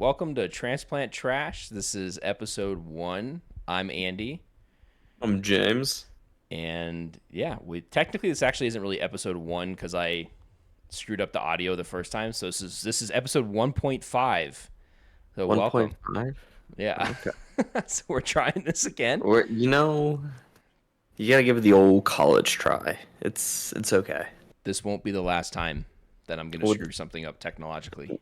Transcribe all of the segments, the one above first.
welcome to Transplant Trash. This is episode 1. I'm Andy, I'm James. and yeah, we technically this actually isn't really episode 1 because I screwed up the audio the first time. So this is episode 1.5. So welcome. 1.5? Yeah, Okay. so we're trying this again. You gotta give it the old college try. It's okay. This won't be the last time that I'm gonna Well, screw something up technologically.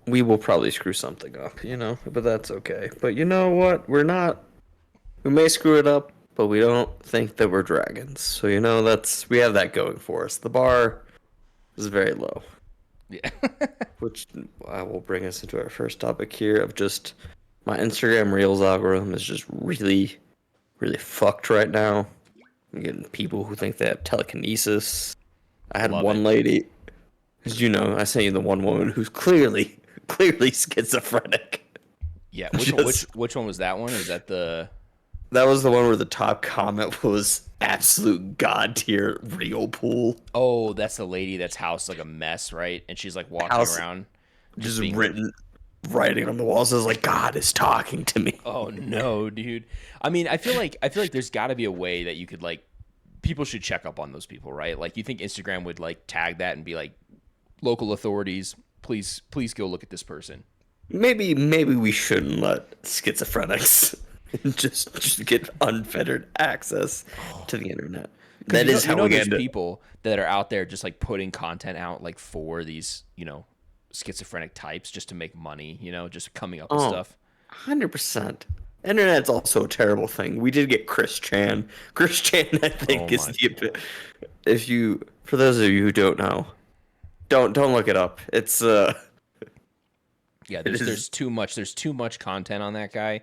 we will probably screw something up, but that's okay. But you know what? We may screw it up, but we don't think that we're dragons. So, we have that going for us. The bar is very low, Yeah. which will bring us into our first topic here of just my Instagram Reels algorithm is just really, really fucked right now. I'm getting people who think they have telekinesis. I had Love it. one lady, as you know, I sent you the one woman who's clearly schizophrenic. Yeah. Which one? Which Just which one was that one? Is that the? that was the one where the top comment was absolute god tier real pool Oh, that's the lady that's house like a mess, right? And she's like walking house, around, just just being. writing on the walls. Is like God is talking to me. Oh no, dude. I mean, I feel like there's got to be a way that you could like people should check up on those people, right? Like you think Instagram would like tag that and be like local authorities, please go look at this person. Maybe we shouldn't let schizophrenics just get unfettered access to the internet. Cuz That is how we there's end it. people that are out there just like putting content out like for these, schizophrenic types just to make money, just coming up with Oh, stuff. 100%. Internet's also a terrible thing. We did get Chris Chan. Chris Chan, I Oh think, is my. the if you for those of you who don't know, don't look it up. Yeah, It there's is too much content on that guy,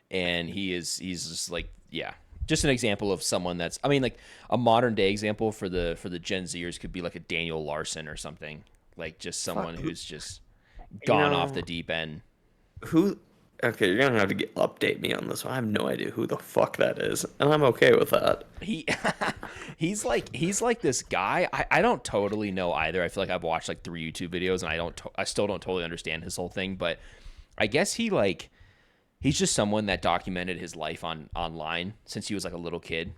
and he's just like, yeah, just an example of someone that's, I mean, like a modern day example for the Gen Zers could be like a Daniel Larson or something, like just someone fuck. who's just You gone off the know deep end. who? Okay, you're gonna have to update me on this one. I have no idea who the fuck that is, and I'm okay with that. He he's like this guy. I don't totally know either. I feel like I've watched like 3 YouTube videos and I still don't totally understand his whole thing, but I guess he's just someone that documented his life online since he was like a little kid,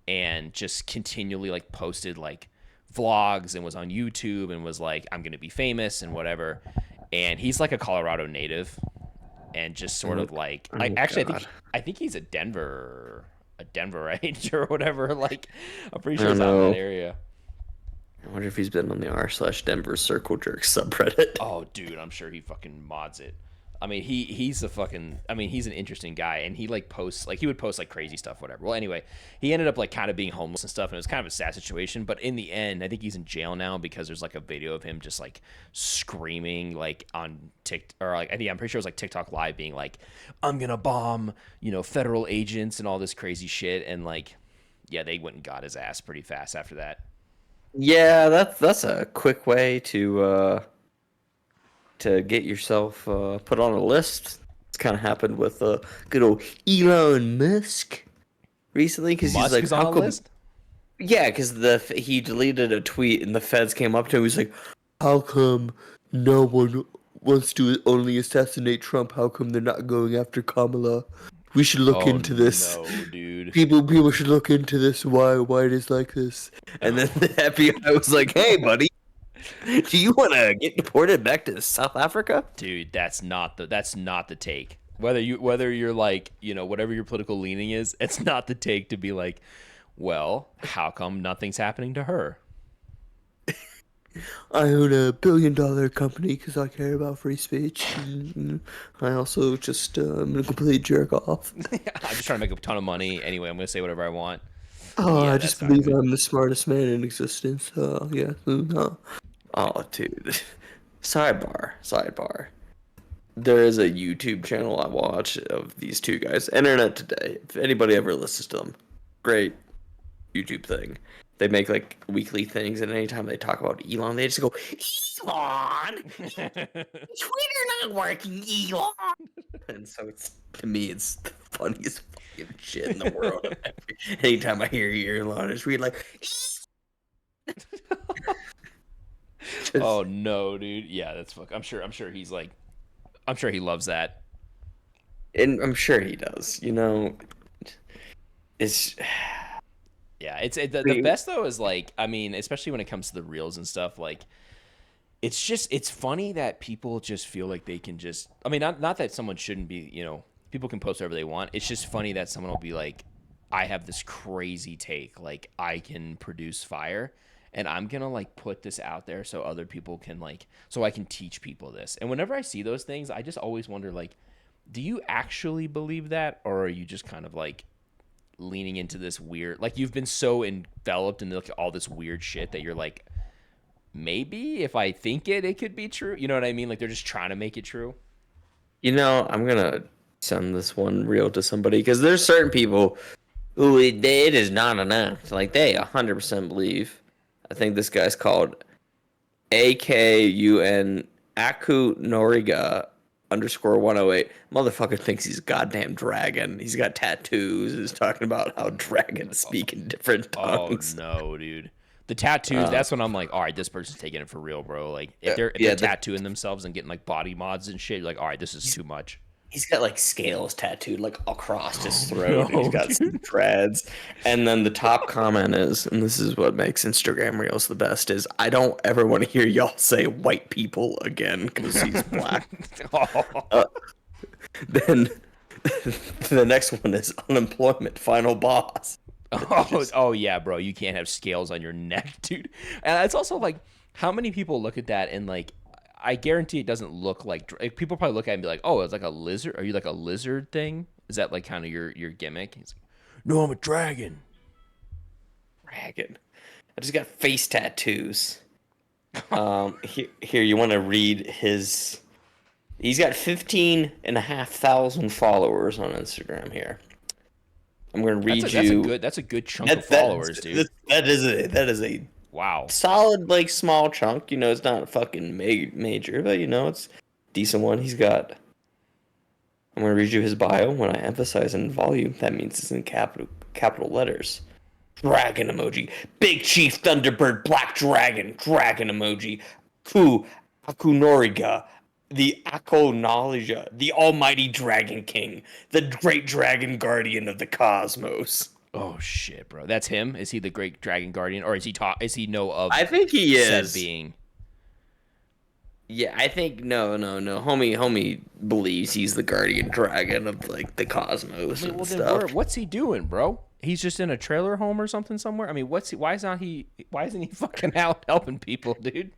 and just continually like posted like vlogs and was on YouTube and was like, I'm gonna be famous and whatever. And he's like a Colorado native, and just sort Oh, of like, I oh actually God, I think he's a Denverite or whatever. Like I'm pretty I sure don't he's out in that know. area. I wonder if he's been on the r/Denver Circle Jerk subreddit. Oh, dude, I'm sure he fucking mods it. I mean, he's a fucking. I mean, he's an interesting guy, and he like posts like he would post like crazy stuff, whatever. Well, anyway, he ended up like kind of being homeless and stuff, and it was kind of a sad situation. But in the end, I think he's in jail now because there's like a video of him just like screaming like on Tik or like I think I'm pretty sure it was like TikTok live, being like, "I'm gonna bomb, federal agents and all this crazy shit," and like, yeah, they went and got his ass pretty fast after that. Yeah, that's a quick way to get yourself put on a list. It's kind of happened with good old Elon Musk recently because he's Musk like, is on how a come? list. Yeah, because he deleted a tweet and the feds came up to him. He's like, how come no one wants to only assassinate Trump? How come they're not going after Kamala? We should look Oh into this. no, dude. People should look into this. Why it is like this? And then the FBI was like, hey, buddy. Do you want to get deported back to South Africa? Dude, that's not the take. Whether you're like, whatever your political leaning is, it's not the take to be like, well, how come nothing's happening to her? I own a $1 billion company because I care about free speech. And I also just I'm a complete jerk off. I'm just trying to make a ton of money. Anyway, I'm gonna say whatever I want. Oh, Yeah, I that's just not believe good. I'm the smartest man in existence. Yeah. Oh, dude. Sidebar. There is a YouTube channel I watch of these two guys. Internet Today. If anybody ever listens to them, great YouTube thing. They make like weekly things, and anytime they talk about Elon, they just go, Elon, Twitter not working, Elon. And so it's to me, it's the funniest fucking shit in the world. Anytime I hear Elon, I just read like, Oh just no, dude. Yeah, that's fuck. I'm sure he's like I'm sure he loves that. And I'm sure he does. You know, it's Yeah, the best though is like, I mean, especially when it comes to the reels and stuff, like it's funny that people just feel like they can just, I mean, not that someone shouldn't be, people can post whatever they want. It's just funny that someone will be like, I have this crazy take, like I can produce fire and I'm going to like put this out there so other people can like, so I can teach people this. And whenever I see those things, I just always wonder like, do you actually believe that, or are you just kind of like leaning into this weird, like you've been so enveloped in like all this weird shit that you're like, maybe if I think it could be true. You know what I mean? Like they're just trying to make it true. I'm gonna send this one reel to somebody because there's certain people who it is not enough. Like they 100% believe. I think this guy's called AKUN Aku Noriga underscore 108. Motherfucker thinks he's a goddamn dragon. He's got tattoos. He's talking about how dragons speak in different Oh tongues. no, dude. The tattoos, that's when I'm like, all right, this person's taking it for real, bro. Like if they're tattooing themselves and getting like body mods and shit, you're like, all right, this is too much. He's got like scales tattooed like across his throat. And No, he's got some dude. dreads. And then the top comment is, and this is what makes Instagram Reels the best, is I don't ever want to hear y'all say white people again because he's black. Oh. uh, then the next one is unemployment final boss. Oh yeah, bro. You can't have scales on your neck, dude. And it's also like, how many people look at that and like, I guarantee it doesn't look like people probably look at it and be like, oh, it's like a lizard. Are you like a lizard thing? Is that like kind of your gimmick? He's like, no, I'm a dragon. Dragon. I just got face tattoos. Here you want to read his. He's got 15,500 followers on Instagram here. I'm going to read you. That's a good chunk of followers, dude. That is a Wow. solid like small chunk. You know, it's not a fucking major, but you know, it's a decent one. He's got. I'm going to read you his bio. When I emphasize in volume, that means it's in capital letters. Dragon emoji. Big Chief Thunderbird Black Dragon. Dragon emoji. Akunoriga. The Akonalija. The Almighty Dragon King. The Great Dragon Guardian of the Cosmos. Oh shit, bro. That's him. Is he the great dragon guardian, or is he Is he know of? I think he is. Said being. Yeah, I think no. Homie believes he's the guardian dragon of like the cosmos I mean, and well, stuff. what's he doing, bro? He's just in a trailer home or something somewhere. I mean, why isn't he fucking out helping people, dude?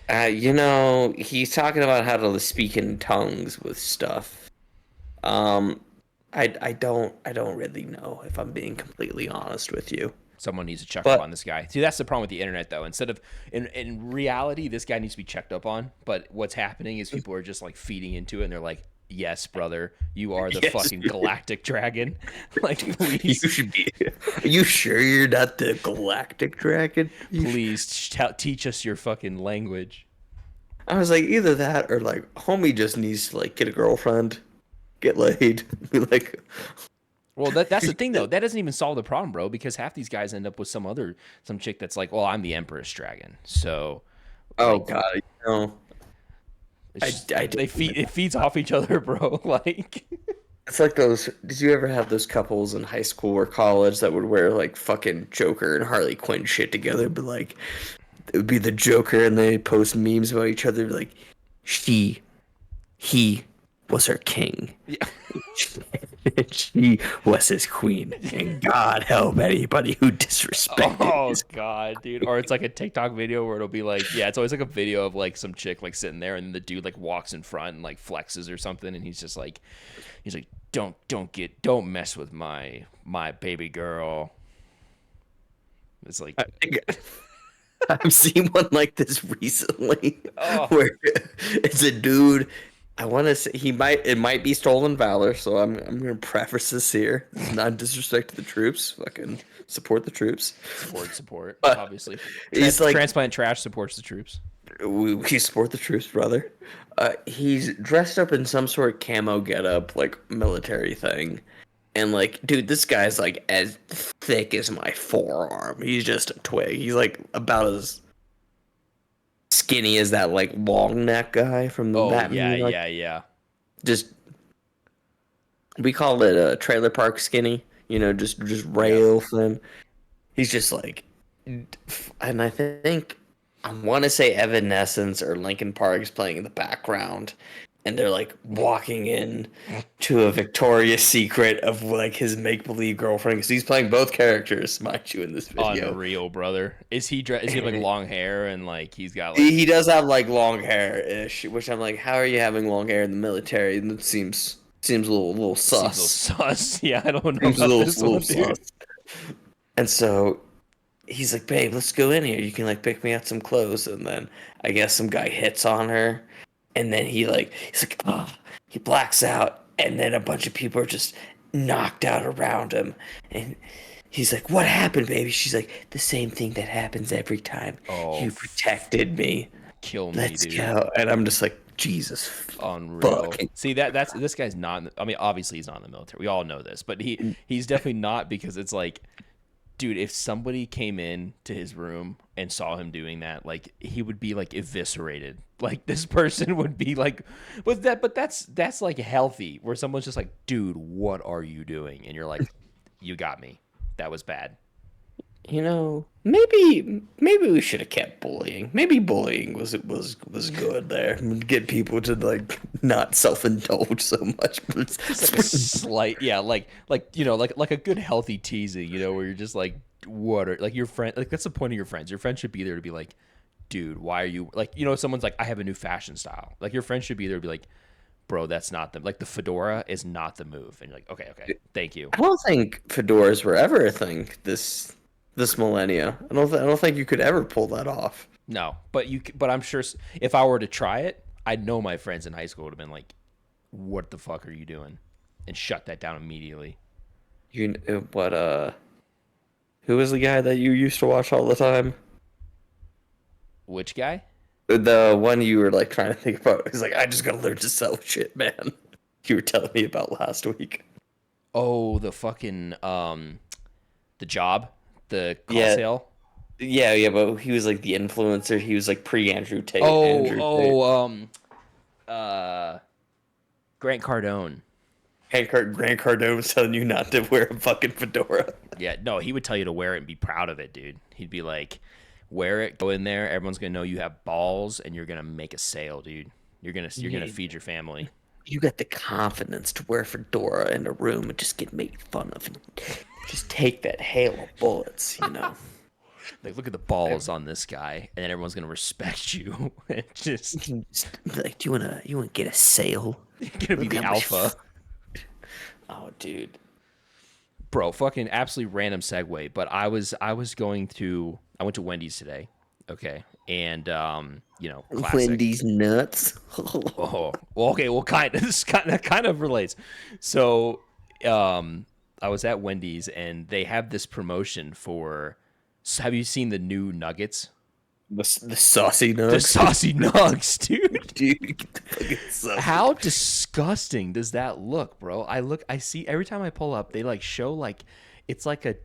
He's talking about how to speak in tongues with stuff. I don't really know if I'm being completely honest with you. Someone needs to check up But on this guy. See, that's the problem with the internet, though. Instead of in reality, this guy needs to be checked up on. But what's happening is people are just like feeding into it, and they're like, "Yes, brother, you are the Yes, fucking dude. galactic dragon." Like, You please, should be. Are you sure you're not the galactic dragon? please teach us your fucking language. I was like, either that or like, homie just needs to like get a girlfriend, get laid, be like, Well, that's the thing though. That doesn't even solve the problem, bro. Because half these guys end up with some chick that's like, "Well, I'm the Empress Dragon," so oh like, god, it feeds off each other, bro. Like, it's like those. Did you ever have those couples in high school or college that would wear like fucking Joker and Harley Quinn shit together? But like, it would be the Joker, and they post memes about each other, like, he was her king. yeah. She was his queen, and God help anybody who disrespected. Oh god, dude. Or it's like a TikTok video where it'll be like, yeah, it's always like a video of like some chick like sitting there, and the dude like walks in front and like flexes or something, and he's like, don't mess with my baby girl. It's like, I think I've seen one like this recently, oh, where it's a dude. I want to say it might be stolen valor, so I'm gonna preface this here. It's not disrespect to the troops. Fucking support the troops. support. But Obviously, he's like, transplant trash supports the troops. we support the troops, brother. He's dressed up in some sort of camo getup, like military thing, and like, dude, this guy's like as thick as my forearm. He's just a twig. He's like about as skinny as that like long neck guy from the Oh Batman. yeah, Like, yeah, yeah. just we call it a trailer park skinny. Just Yep. rail thin. He's just like, and I think I want to say Evanescence or Linkin Park is playing in the background, and they're like walking in to a Victoria's Secret of like his make believe girlfriend because he's playing both characters, mind you, in this video. Unreal, brother. Is he have like long hair and like he's got like He does have like long hair ish, which I'm like, how are you having long hair in the military? And it seems a little seems a little sus. sus. Yeah, I don't know Seems a about this little one, dude. sus. And so he's like, babe, let's go in here. You can like pick me out some clothes. And then I guess some guy hits on her. And then he's like, oh, he blacks out. And then a bunch of people are just knocked out around him. And he's like, what happened, baby? She's like, the same thing that happens every time. Oh, You protected me. kill me, Let's dude. go. And I'm just like, Jesus Unreal. fucking. See that's this guy's not. I mean, obviously he's not in the military. We all know this, but he's definitely not because it's like, dude, if somebody came in to his room and saw him doing that, like he would be like eviscerated. Like this person would be like, but that's like healthy, where someone's just like, dude, what are you doing? And you're like, you got me. That was bad. Maybe we should have kept bullying. Maybe bullying was good there. Get people to like not self-indulge so much. Just like a slight, yeah, like a good healthy teasing, where you're just like, what are like your friend, like that's the point of your friends. Your friend should be there to be like, dude, why are you like, someone's like, I have a new fashion style. Like your friend should be there to be like, bro, that's not the fedora is not the move. And you're like, okay, thank you. I don't think fedoras were ever a thing this millennia. I don't think you could ever pull that off. No, but I'm sure if I were to try it, I know my friends in high school would have been like, what the fuck are you doing? And shut that down immediately. What who was the guy that you used to watch all the time? Which guy? The one you were like trying to think about. He's like, I just gotta learn to sell shit, man. You were telling me about last week. Oh, the fucking the job, the call Yeah, sale. yeah, but he was like the influencer. He was like pre Andrew Tate. Oh, Andrew Tate. oh, uh, Grant Cardone. Grant Cardone was telling you not to wear a fucking fedora. Yeah, no, he would tell you to wear it and be proud of it, dude. He'd be like, wear it, go in there. Everyone's gonna know you have balls, and you're gonna make a sale, dude. You're gonna feed your family. You got the confidence to wear a fedora in a room and just get made fun of and just take that hail of bullets. Like, look at the balls on this guy, and then everyone's gonna respect you. And just Just be like, do you wanna get a sale? gonna be Look the how much alpha. Oh, dude. Bro, fucking absolutely random segue, but I went to Wendy's today, okay, and classic. Wendy's nuts. Oh, well, okay, well, that kind of relates. So, I was at Wendy's and they have this promotion for. Have you seen the new nuggets? The saucy The nugs. saucy nugs, dude. Dude, get the fucking saucy. How disgusting does that look, bro? I see every time I pull up, they like show like it's like a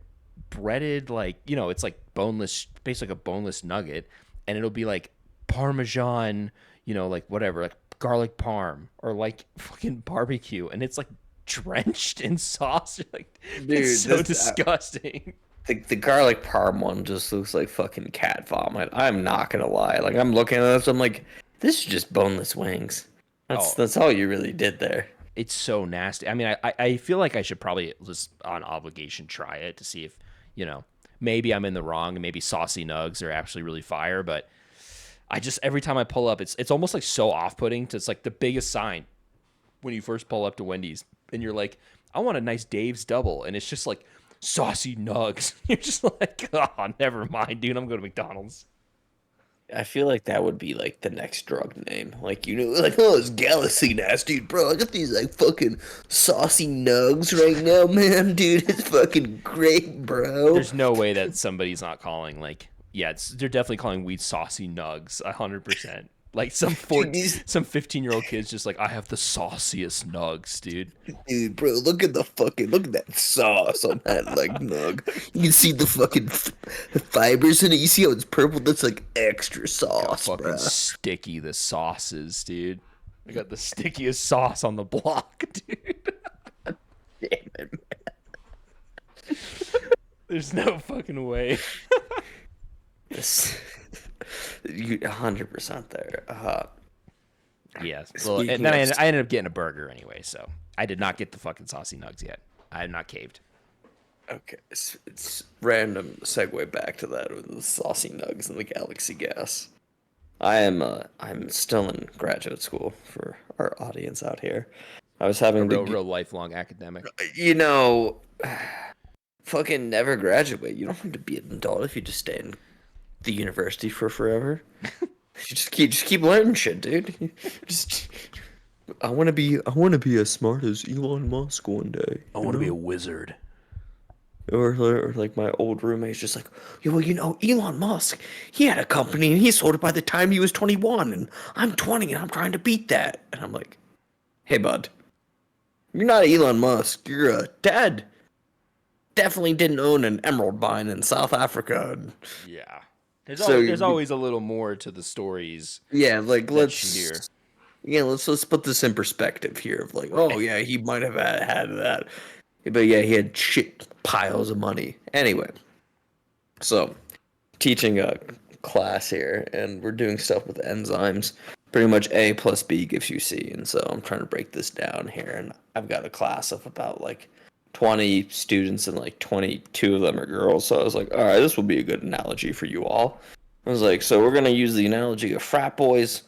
breaded it's like boneless, basically like a boneless nugget, and it'll be like Parmesan, like whatever, like garlic parm or like fucking barbecue, and it's like drenched in sauce. Like Dude, it's so this disgusting. the garlic parm one just looks like fucking cat vomit. I'm not gonna lie. Like I'm looking at this, I'm like, this is just boneless wings. Oh, That's all you really did there. it's so nasty. I mean, I feel like I should probably just on obligation try it to see if, maybe I'm in the wrong and maybe saucy nugs are actually really fire. But I just, every time I pull up, it's almost like so off putting. It's like the biggest sign when you first pull up to Wendy's and you're like, I want a nice Dave's double. And it's just like saucy nugs. You're just like, oh, never mind, dude. I'm going to McDonald's. I feel like that would be like the next drug name. Like like, oh, it's Galaxy nasty, bro. I got these like fucking saucy nugs right now, man, dude. It's fucking great, bro. There's no way that somebody's not calling yeah, they're definitely calling weed saucy nugs 100%. Like some Dude, these- some 15-year-old kids just like, I have the sauciest nugs, dude. Dude, bro, look at that sauce on that like nug. You can see the fucking fibers in it. You see how it's purple? That's like extra sauce, Fucking bro. sticky the sauces, dude. I got the stickiest sauce on the block, dude. Damn it. There's no fucking way. This, you 100% there. Yes. Well, and Speaking then of, I ended up getting a burger anyway, so I did not get the fucking saucy nugs yet. I have not caved. okay, it's random segue back to that with the saucy nugs and the Galaxy gas. I'm still in graduate school for our audience out here. I was A having real lifelong academic. you know, fucking never graduate. You don't have to be an adult if you just stay in the university for forever. You just keep learning shit, dude. Just I want to be as smart as Elon Musk one day. I want to be a wizard. Or like my old roommate's just like, yeah, well, Elon Musk, he had a company and he sold it by the time he was 21, and I'm 20 and I'm trying to beat that. And I'm like, hey, bud, you're not Elon Musk. You're a dad. Definitely didn't own an emerald mine in South Africa. Yeah. There's, So there's always a little more to the stories. Yeah, like that you hear. let's put this in perspective here. Of like, oh yeah, he might have had that, but yeah, he had shit piles of money. Anyway, so teaching a class here, and we're doing stuff with enzymes. Pretty much A plus B gives you C, and so I'm trying to break this down here, and I've got a class of about like 20 students, and like 22 of them are girls. So I was like, all right, this will be a good analogy for you all. I was like, so we're gonna use the analogy of frat boys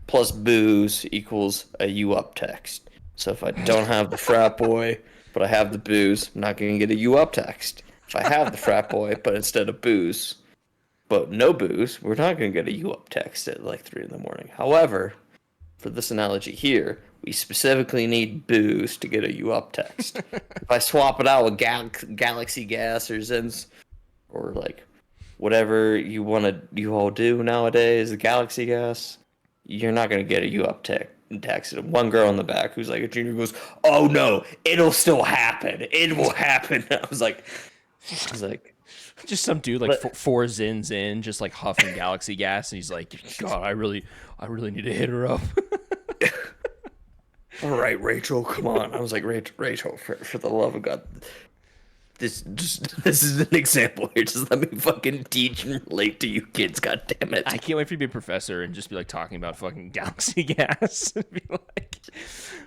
plus booze equals a you up text. So if I don't have the frat boy, but I have the booze, I'm not gonna get a you up text. If I have the frat boy, but instead of booze, but no booze, we're not gonna get a you up text at like 3 in the morning. However, for this analogy here, we specifically need booze to get a you up text. If I swap it out with Galaxy gas or Zens, or like whatever you all do nowadays, the Galaxy gas, you're not gonna get a you up text. One girl in the back who's like a junior goes, "Oh no, it'll still happen. It will happen." I was like, just some dude like 4 zins in, just like huffing Galaxy gas, and he's like, God, I really need to hit her up. all right, Rachel, come on. I was like, Rachel, for the love of God, this is an example here. Just let me fucking teach and relate to you kids. God damn it! I can't wait for you to be a professor and just be like talking about fucking Galaxy gas. And be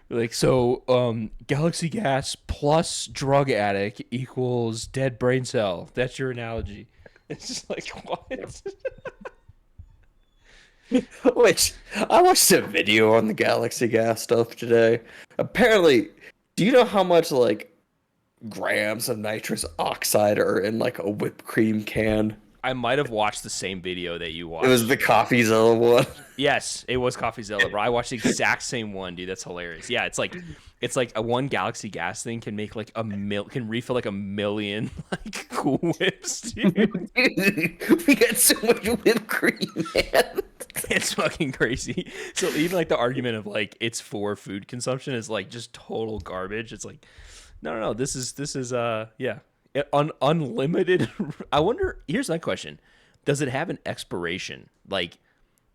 like, so Galaxy gas plus drug addict equals dead brain cell. That's your analogy. It's just like, what? Which I watched a video on the Galaxy gas stuff today. Apparently, do you know how much like grams of nitrous oxide are in like a whipped cream can? I might have watched the same video that you watched. It was the CoffeeZilla one. Yes, it was CoffeeZilla, bro. I watched the exact same one, dude. That's hilarious. Yeah, it's like a one Galaxy gas thing can make like can refill like 1 million like Cool Whips, dude. We got so much whipped cream, man. It's fucking crazy. So even like the argument of like it's for food consumption is like just total garbage. It's like no. This is yeah. Unlimited. I wonder. Here's my question: does it have an expiration, like,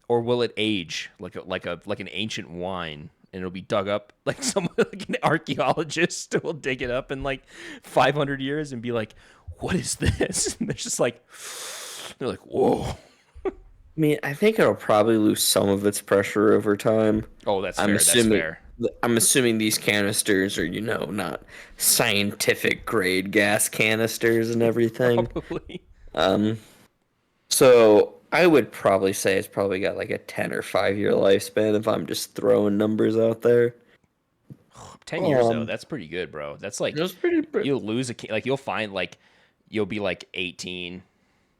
or will it age like an ancient wine, and it'll be dug up like someone like an archaeologist will dig it up in like 500 years and be like, "What is this?" And they're like, "Whoa." I mean, I think it'll probably lose some of its pressure over time. Oh, that's fair. That's fair. I'm assuming these canisters are, not scientific grade gas canisters and everything. Probably. So I would probably say it's probably got like a 10 or 5 year lifespan if I'm just throwing numbers out there. 10 years though, that's pretty good, bro. That's like you'll lose like you'll find like you'll be like 18,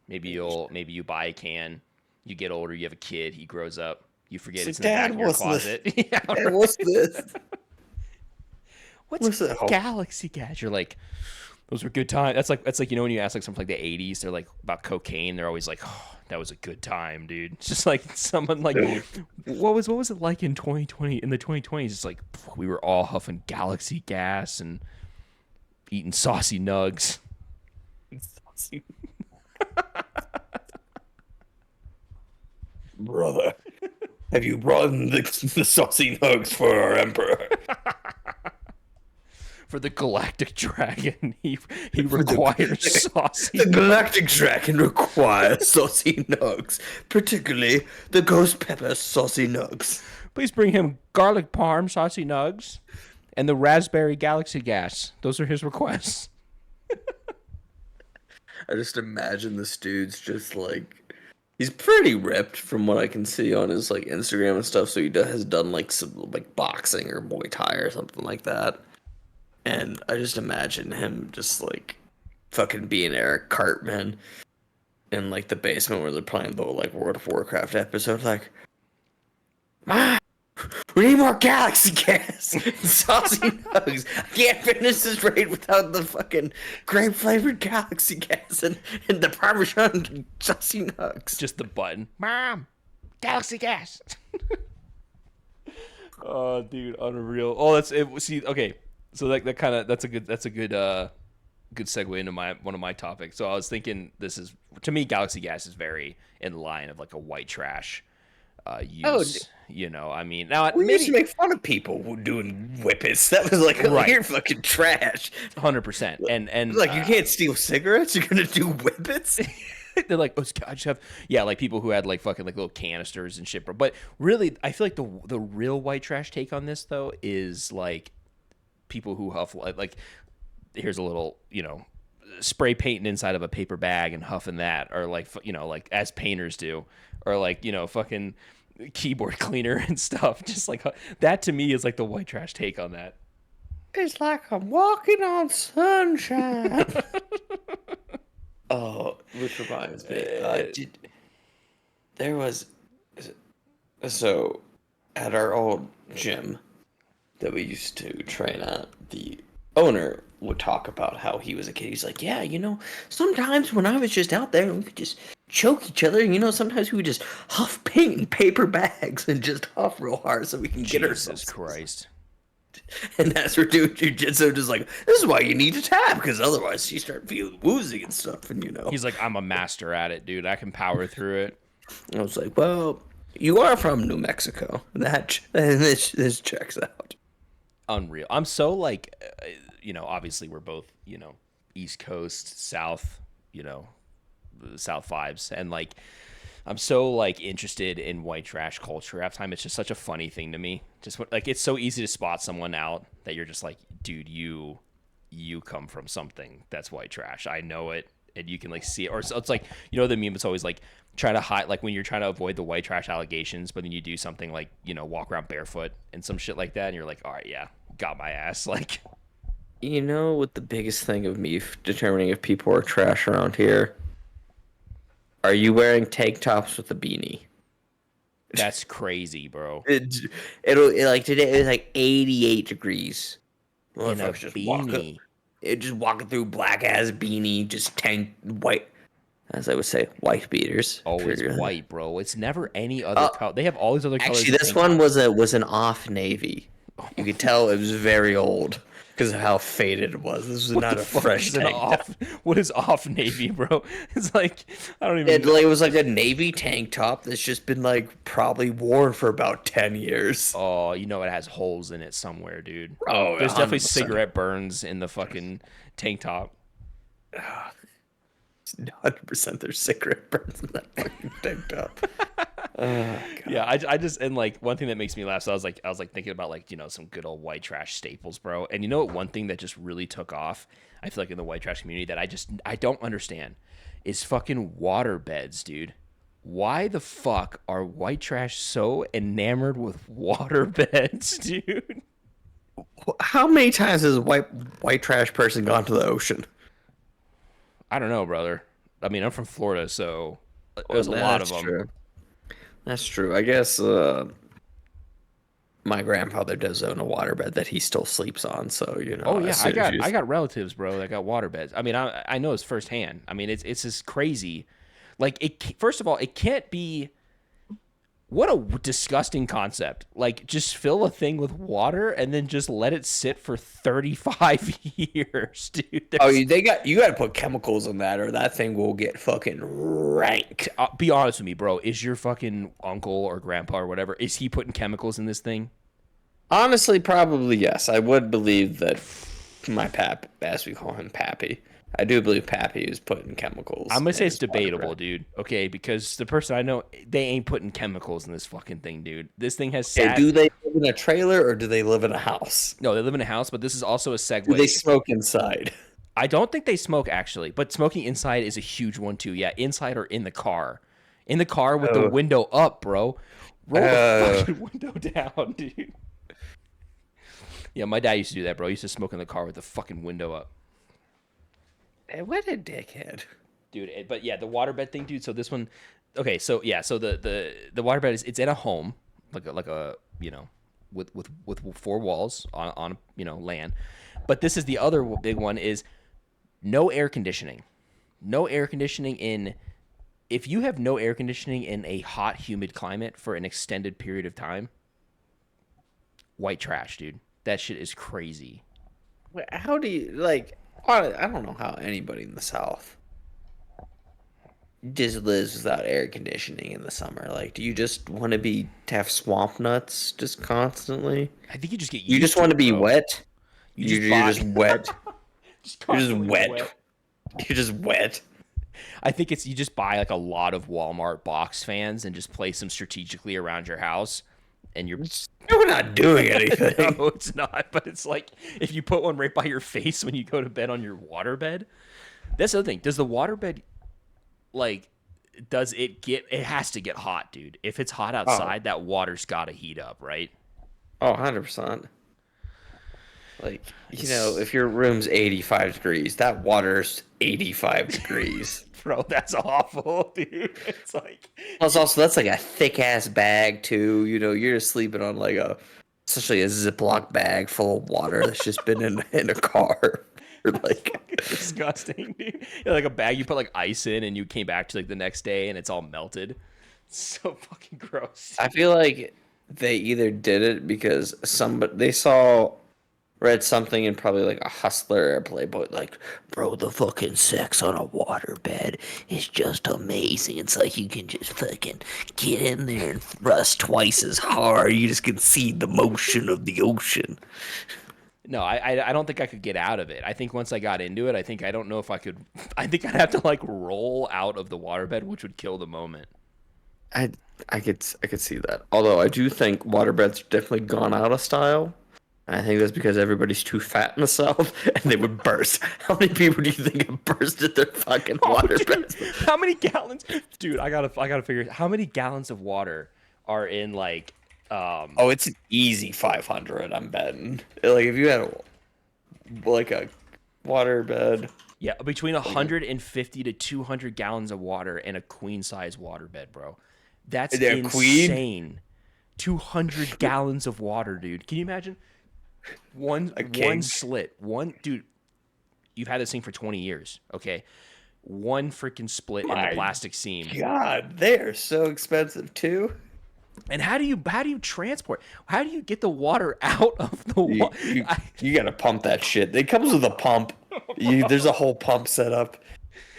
maybe you buy a can, you get older, you have a kid, he grows up. You forget it's in the back of your closet. Yeah, right. What's this? What's Galaxy gas? You're like, those were good times. That's like when you ask like something like the 80s, they're like about cocaine. They're always like, oh, that was a good time, dude. It's just like someone like, what was it like in 2020? In the 2020s, it's like we were all huffing Galaxy gas and eating saucy Nuggs. Brother. Have you brought in the saucy Nuggs for our emperor? For the Galactic Dragon, he For requires saucy. the Galactic Dragon requires saucy Nuggs, particularly the ghost pepper saucy Nuggs. Please bring him garlic parm saucy nugs, and the raspberry galaxy gas. Those are his requests. I just imagine this dude's just like he's pretty ripped from what I can see on his like Instagram and stuff. So has done like some like boxing or Muay Thai or something like that. And I just imagine him just like fucking being Eric Cartman in like the basement where they're playing the like World of Warcraft episode. Like, "Ah, we need more galaxy gas and saucy nugs. I can't finish this raid without the fucking grape flavored galaxy gas and the Parmesan saucy nugs." Just the button. Mom, galaxy gas. Oh, dude, unreal. Oh, that's it. See, okay, so that kind of that's a good good segue into one of my topics. So I was thinking, this is to me, galaxy gas is very in line of like a white trash use. You know, I mean, now We used to maybe make fun of people who doing whippets. That was like, Right. you're fucking trash. 100%. And Like, you can't steal cigarettes. You're gonna do whippets. they're like, oh, I just have, yeah, like people who had like fucking like little canisters and shit, bro. But really, I feel like the real white trash take on this though is like people who huff like here's a little, you know, spray painting inside of a paper bag and huffing that, or like you know, like as painters do, or like, you know, fucking keyboard cleaner and stuff. Just like that to me is like the white trash take on that. It's like I'm walking on sunshine. Oh, which reminds me, there was so at our old gym that we used to train at, the owner would talk about how he was a kid. He's like, yeah, you know, sometimes when I was just out there, we could just choke each other. You know, sometimes we would just huff paint in paper bags and just huff real hard so we can get Jesus ourselves. Christ. And as we're doing jujitsu, just like, this is why you need to tap, because otherwise you start feeling woozy and stuff, and you know. He's like, I'm a master at it, dude. I can power through it. I was like, well, you are from New Mexico. This checks out. Unreal. I'm so like, you know, obviously we're both, you know, East Coast, South, you know, South vibes, and like I'm so like interested in white trash culture. Half time, it's just such a funny thing to me. Just like it's so easy to spot someone out that you're just like, dude, you come from something that's white trash. I know it, and you can like see it. Or so it's like, you know, the meme. It's always like try to hide, like when you're trying to avoid the white trash allegations, but then you do something like, you know, walk around barefoot and some shit like that, and you're like, all right, yeah, got my ass. Like, You know what the biggest thing of me determining if people are trash around here? Are you wearing tank tops with a beanie? that's crazy, bro. Like today it was like 88 degrees. In a Motherfuckers just walking, beanie. just walking through black ass beanie, just tank white, as I would say, white beaters. Always white, bro. It's never any other color. They have all these other colors. Actually, this one was an off navy. You could tell it was very old because of how faded it was. This was not a fresh tank top. What is off navy, bro? It's like I don't even. It was like a navy tank top that's just been like probably worn for about 10 years. Oh, you know it has holes in it somewhere, dude. Oh, There's definitely 100%. cigarette burns in the fucking tank top. 100% there's cigarette burns in that fucking tank top. Oh, God. Yeah, I just and like one thing that makes me laugh. So I was like thinking about like, you know, some good old white trash staples, bro. And you know what? One thing that just really took off, I feel like in the white trash community that I don't understand, is fucking water beds, dude. Why the fuck are white trash so enamored with water beds, dude? How many times has a white trash person gone to the ocean? I don't know, brother. I mean, I'm from Florida, so there's a lot of That's them. true. That's true. I guess my grandfather does own a waterbed that he still sleeps on, so you know. Oh yeah, as soon as you- I got relatives, bro, that got water beds. I mean, I know it's firsthand. I mean, it's just crazy. Like first of all, it can't be What a disgusting concept. Like, just fill a thing with water and then just let it sit for 35 years, dude. Oh, There's, you got to put chemicals in that, or that thing will get fucking rank. be honest with me, bro. Is your fucking uncle or grandpa or whatever, is he putting chemicals in this thing? Honestly, probably yes. I would believe that my pap, as we call him, Pappy. I do believe Pappy is putting chemicals I'm gonna in say it's his water debatable, breath. dude. Okay, because the person I know, they ain't putting chemicals in this fucking thing, dude. This thing has Okay, sat. do they live in a trailer or do they live in a house? No, they live in a house, but this is also a Do they segue. smoke inside? I don't think they smoke actually, but smoking inside is a huge one too. Yeah, inside or in the car. In the car with the Oh, window up, bro. Roll the uh, fucking window down, dude. Yeah, my dad used to do that, bro. He used to smoke in the car with the fucking window up. what a dickhead. Dude, but yeah, the waterbed thing, dude. So this one, okay, so yeah, so the waterbed is it's in a home, like a with four walls on land. But this is the other big one is no air conditioning. No air conditioning in if you have no air conditioning in a hot, humid climate for an extended period of time, white trash, dude. That shit is crazy. How do you like? I don't know how anybody in the South just lives without air conditioning in the summer. Like, do you just want to have swamp nuts just constantly? I think you just get You used just to want to it, be bro. wet. You just You're buy just wet. just You're just constantly wet. wet. You're just wet. I think it's you just buy like a lot of Walmart box fans and just place them strategically around your house, and you're We're not doing anything. no, it's not. But it's like if you put one right by your face when you go to bed on your waterbed. That's the other thing. Does the waterbed like? Does it get? It has to get hot, dude. If it's hot Oh, outside, that water's got to heat up, right? oh, 100%. Like, It's, if your room's 85 degrees, that water's 85 degrees. bro, that's awful, dude. It's like Plus, also, that's like a thick ass bag, too. You're just sleeping on essentially a Ziploc bag full of water that's just been in a car. Or it's like, fucking disgusting, dude. Like a bag you put like ice in, and you came back to like the next day, and it's all melted. It's so fucking gross. I feel like they either did it because they read something in probably like a Hustler or a Playboy, like, bro, the fucking sex on a waterbed is just amazing. It's like you can just fucking get in there and thrust twice as hard. You just can see the motion of the ocean. No, I don't think I could get out of it. I think once I got into it, I don't know if I could. I think I'd have to like roll out of the waterbed, which would kill the moment. I I could see that. Although I do think waterbeds definitely gone out of style. I think that's because everybody's too fat in the South and they would burst. How many people do you think have bursted their fucking Oh, dude, waterbeds? how many gallons? Dude, I gotta figure how many gallons of water are in like Oh, it's an easy 500, I'm betting. Like, if you had like a waterbed. yeah, between Like, 150 to 200 gallons of water in a queen size waterbed, bro. That's they're queen? insane. 200 gallons of water, dude. Can you imagine? One A one king? slit. One dude, you've had this thing for 20 years, okay? One freaking split in the My plastic seam. God, they are so expensive too. And how do you transport? How do you get the water out of the You, water? you, you gotta pump that shit. It comes with a pump. There's a whole pump set up.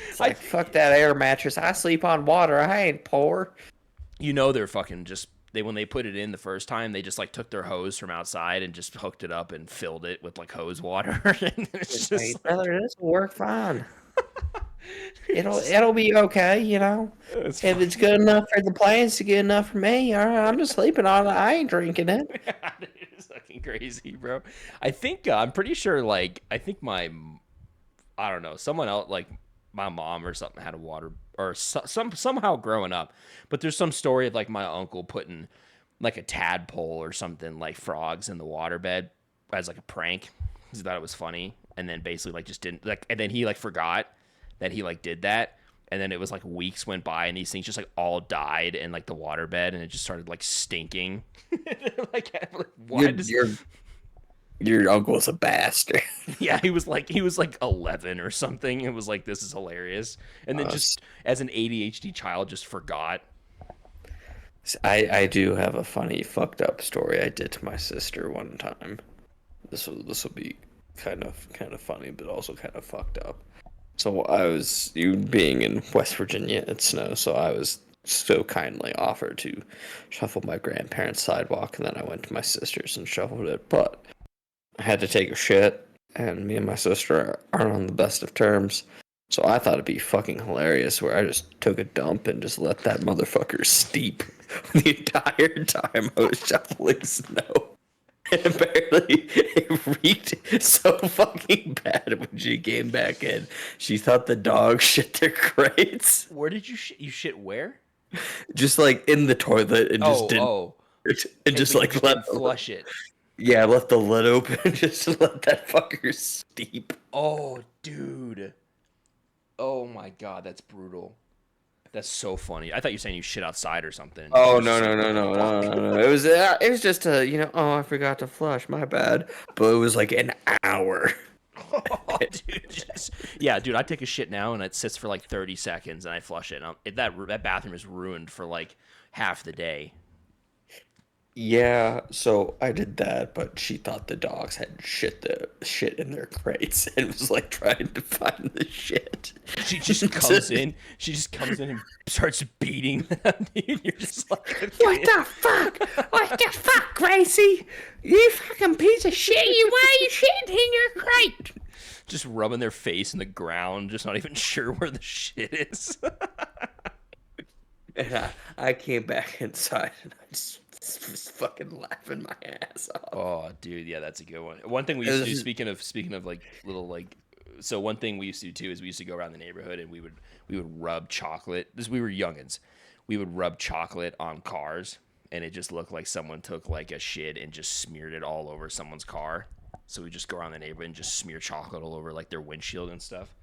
It's I like, fuck that air mattress. I sleep on water. I ain't poor. they're fucking just they when they put it in the first time, they just like took their hose from outside and just hooked it up and filled it with like hose water. And it's Hey, just like brother, this will work fine. It'll it's, it'll be okay. it's If it's good enough for the plants to good enough for me, all right, I'm just sleeping on it. I ain't drinking it. it's fucking crazy, bro. I think I'm pretty sure like I think my I don't know, someone else like my mom or something had a water or somehow growing up. But there's some story of like my uncle putting like a tadpole or something like frogs in the waterbed as like a prank because he thought it was funny, and then basically like just didn't like, and then he like forgot that he like did that. And then it was like weeks went by, and these things just like all died in like the waterbed, and it just started like stinking. like why Your does your your uncle's a bastard. yeah, he was like 11 or something. It was like this is hilarious. And then Uh, just as an ADHD child just forgot. I do have a funny fucked up story I did to my sister one time. This will be kind of funny, but also kind of fucked up. So I was you being in West Virginia, it snows, so I was so kindly offered to shuffle my grandparents' sidewalk, and then I went to my sister's and shuffled it. But I had to take a shit, and me and my sister aren't on the best of terms. So I thought it'd be fucking hilarious where I just took a dump and just let that motherfucker steep the entire time I was shoveling snow. And apparently it reeked so fucking bad when she came back in. She thought the dog shit their crates. Where did you shit? You shit where? Just like in the toilet and just Oh, didn't oh. and just But you like just let didn't flush it. yeah, left the lid open and just let that fucker steep. Oh, dude. Oh my god, that's brutal. That's so funny. I thought you were saying you shit outside or something. I Oh was no just no like, no what the no fuck? no no no! It was just oh I forgot to flush, my bad. But it was like an hour. Oh, dude, yeah, dude. I take a shit now and it sits for like 30 seconds and I flush it. And that bathroom is ruined for like half the day. Yeah, so I did that, but she thought the dogs had shit in their crates and was like trying to find the shit. She just comes in. She just comes in and starts beating them. Dude. You're just like, What the fuck? What the fuck, Gracie? You fucking piece of shit! Why are you shitting in your crate? just rubbing their face in the ground, just not even sure where the shit is. And I came back inside and I just was fucking laughing my ass off. Oh, dude, yeah, that's a good one. One thing we It used to do, was speaking of like little like, so one thing we used to do too is we used to go around the neighborhood and we would rub chocolate. This we were youngins. We would rub chocolate on cars, and it just looked like someone took like a shit and just smeared it all over someone's car. So we just go around the neighborhood and just smear chocolate all over like their windshield and stuff.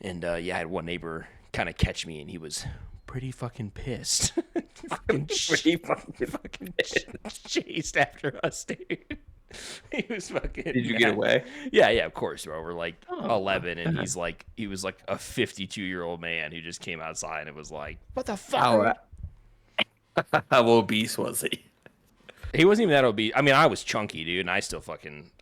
And yeah, I had one neighbor kind of catch me, and he was pretty fucking pissed. fucking pretty fucking fucking chased after us, dude. He was fucking. Did you mad. get away? Yeah, yeah, of course, bro. We're like Oh. 11, and he was like a 52-year-old man who just came outside and it was like, what the fuck? How obese was he? He wasn't even that obese. I mean, I was chunky, dude, and I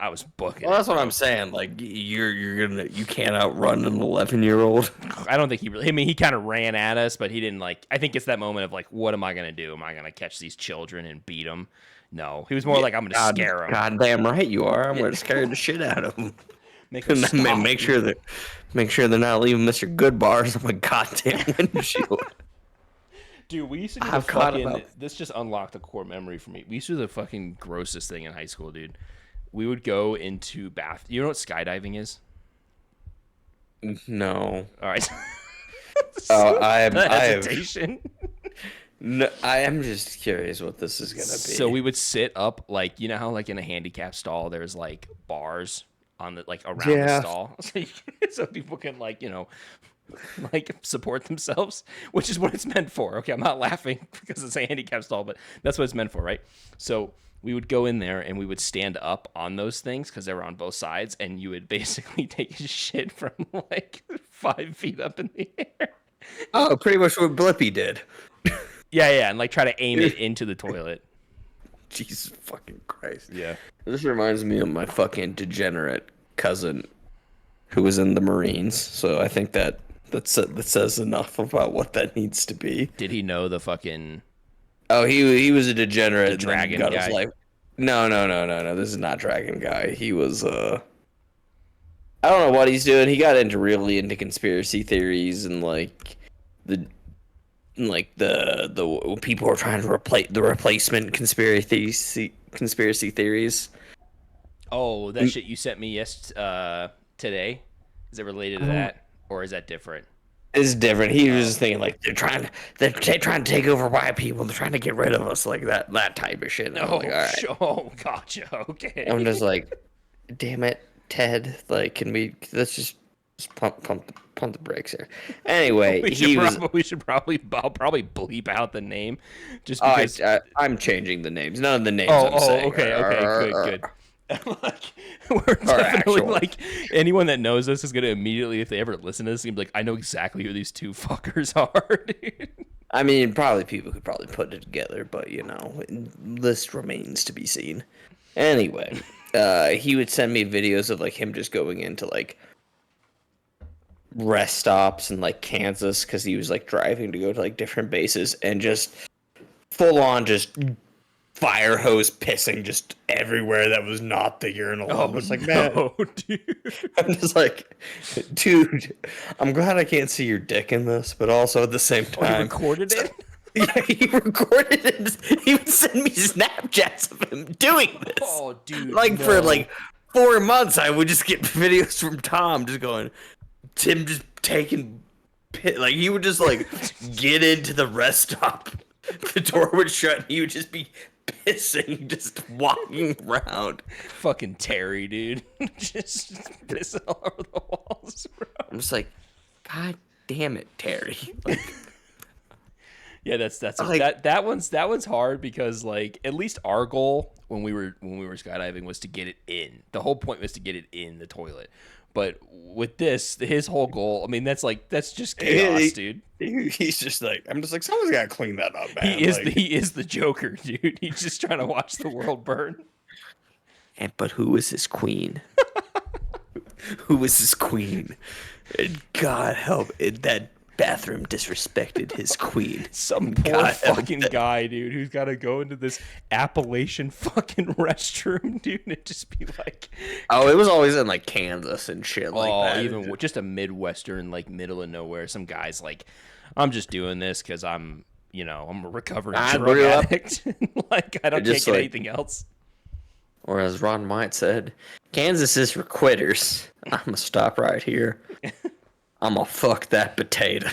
was booking. Well, that's what I'm saying. Like you can't outrun an 11-year-old. I don't think he really. I mean, he kind of ran at us, but he didn't like. I think it's that moment of like, what am I gonna do? Am I gonna catch these children and beat them? No, he was more like, I'm gonna scare them. Goddamn right you are. I'm gonna scare the shit out of them. Make them stop. Make sure they're not leaving Mr. Goodbars on my goddamn windshield. Dude, we used to do the I've caught fucking. about- This just unlocked a core memory for me. We used to do the fucking grossest thing in high school, dude. We would go into bath. You know what skydiving is? No. All right. I have hesitation. no, I am just curious what this is gonna be. So we would sit up, like, you know how like in a handicap stall there's like bars on the like around the Yeah. stall, so people can like like support themselves, which is what it's meant for. Okay, I'm not laughing because it's a handicap stall, but that's what it's meant for, right? So we would go in there and we would stand up on those things because they were on both sides, and you would basically take a shit from like 5 feet up in the air. Oh, pretty much what Blippi did. Yeah, and like try to aim it into the toilet. Jesus fucking Christ. Yeah. This reminds me of my fucking degenerate cousin who was in the Marines. So I think that says enough about what that needs to be. Did he know the fucking? Oh, he was a degenerate. The and then dragon got guy? his life. No. This is not Dragon Guy. He was I don't know what he's doing. He got really into conspiracy theories and like the people are trying to replace the replacement conspiracy theories. Oh, that shit you sent me today. Is it related to that, or is that different? It's different. He was just thinking like they're trying to take over white people. They're trying to get rid of us, like that type of shit. And I'm like, all right. Oh, gotcha. Okay. I'm just like, damn it, Ted. Like, let's just pump the brakes here. Anyway, we should probably I'll probably bleep out the name, just because. I'm changing the names. None of the names. Oh, I'm saying okay, are- good. Like, we're Or definitely actual. like anyone that knows us is gonna immediately, if they ever listen to this, gonna be like, I know exactly who these two fuckers are, dude. I mean, probably people could probably put it together, but list remains to be seen. Anyway, he would send me videos of like him just going into like rest stops in like Kansas because he was like driving to go to like different bases and just full on just fire hose pissing just everywhere that was not the urinal. I'm just like, man, dude. I'm just like, dude, I'm glad I can't see your dick in this, but also at the same Oh, you time, recorded it? yeah, he recorded it. He would send me Snapchats of him doing this. Oh, dude, Like no. for like 4 months, I would just get videos from Tom just going, Tim just taking, like he would just like get into the rest stop, the door would shut, and he would just be pissing, just walking around. Fucking Terry, dude. Just pissing all over the walls, bro. I'm just like, God damn it, Terry. Like, Yeah, that's Like- that one's hard because like at least our goal when we were skydiving was to get it in. The whole point was to get it in the toilet. But with this, his whole goal, I mean, that's just chaos, dude. He's just like, I'm just like, someone's got to clean that up, man. He is the Joker, dude. He's just trying to watch the world burn. But who is his queen? Who is his queen? And God help it, that bathroom disrespected his queen. Some poor God help fucking it. guy, dude, who's got to go into this Appalachian fucking restroom, dude, and just be like, Oh, it was always in like Kansas and shit like that. even just a Midwestern, like middle of nowhere. Some guy's like, I'm just doing this because I'm a recovering I drug grew up- addict. Like, I can't just get like- anything else. Or as Ron White said, Kansas is for quitters. I'm gonna stop right here. I'm gonna fuck that potato.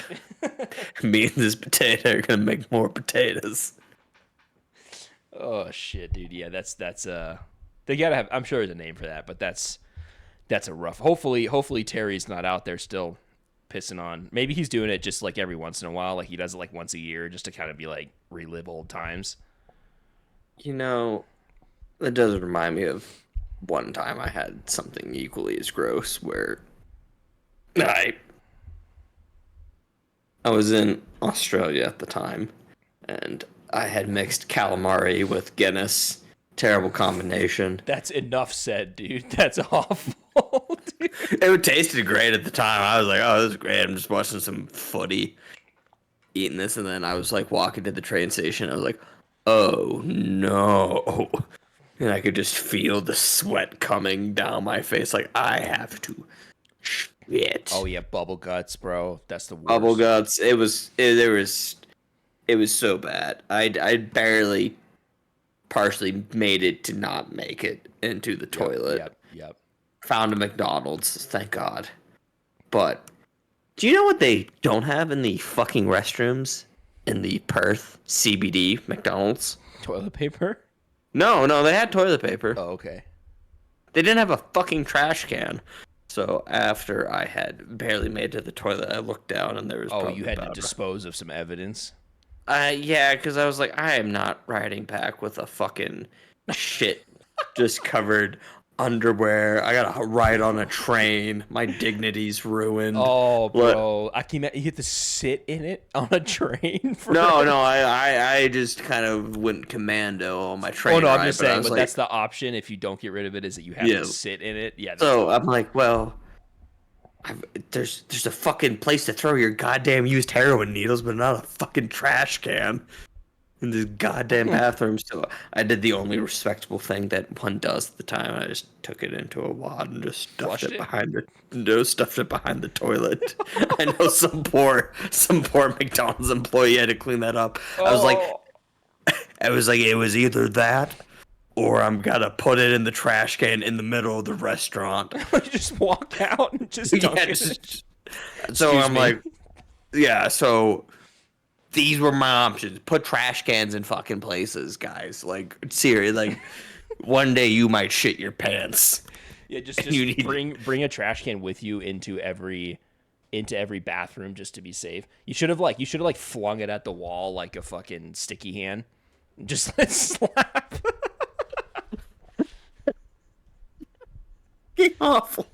Me and this potato are gonna make more potatoes. Oh shit, dude. Yeah, that's they gotta have. I'm sure there's a name for that, but that's a rough. Hopefully Terry's not out there still pissing on. Maybe he's doing it just like every once in a while, like he does it like once a year, just to kind of be like relive old times. It does remind me of one time I had something equally as gross where I was in Australia at the time and I had mixed calamari with Guinness. Terrible combination. That's enough said, dude. That's awful, dude. It tasted great at the time. I was like, oh, this is great. I'm just watching some footy, eating this, and then I was like walking to the train station. I was like, oh no. And I could just feel the sweat coming down my face. Like, I have to shit. Oh yeah, bubble guts, bro. That's the worst. Bubble guts. It was so bad. I barely partially made it to not make it into the toilet. Yep. Found a McDonald's, thank God. But do you know what they don't have in the fucking restrooms in the Perth CBD McDonald's? Toilet paper. No, they had toilet paper. Oh, okay. They didn't have a fucking trash can. So after I had barely made it to the toilet, I looked down and there was Oh, probably you had to about- dispose of some evidence. Yeah, because I was like, I am not riding back with a fucking shit just covered underwear. I gotta ride on a train. My dignity's ruined. Oh, bro. You get to sit in it on a train for No, I just kind of went commando on my train. Oh no, I'm ride, just I saying, was but like- that's the option if you don't get rid of it, is that you have Yeah. to sit in it. Yeah. So I'm like, well, there's a fucking place to throw your goddamn used heroin needles, but not a fucking trash can in this goddamn bathroom. So I did the only respectable thing that one does at the time. I just took it into a wad and just stuffed Flushed it it? behind the toilet. I know some poor McDonald's employee had to clean that up. I was like, it was either that or I'm gonna put it in the trash can in the middle of the restaurant. You just walk out and just dunk Yeah, it. so Excuse I'm me. like, yeah, so these were my options. Put trash cans in fucking places, guys. Like, seriously, like, one day you might shit your pants. Yeah, just you need- bring a trash can with you into every bathroom just to be safe. You should have flung it at the wall like a fucking sticky hand. Just let it slap. fucking awful.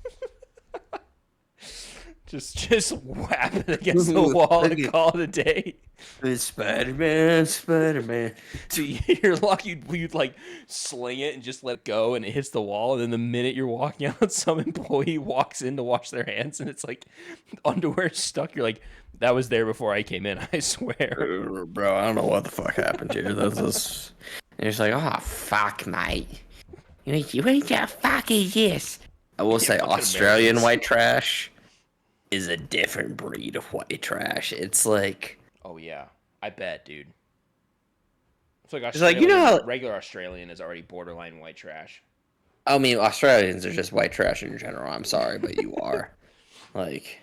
Just whap it against the wall and call it a day. It's Spider-Man, Spider-Man. So you're lucky you'd like sling it and just let it go and it hits the wall, and then the minute you're walking out, some employee walks in to wash their hands and it's like underwear stuck. You're like, that was there before I came in, I swear. Bro, I don't know what the fuck happened here. That's just... And it's like, oh, fuck, mate. What the fuck is this? I will say Australian white trash is a different breed of white trash. It's like... Oh, yeah. I bet, dude. It's like It's like, you know how... regular Australian is already borderline white trash. I mean, Australians are just white trash in general. I'm sorry, but you are. Like...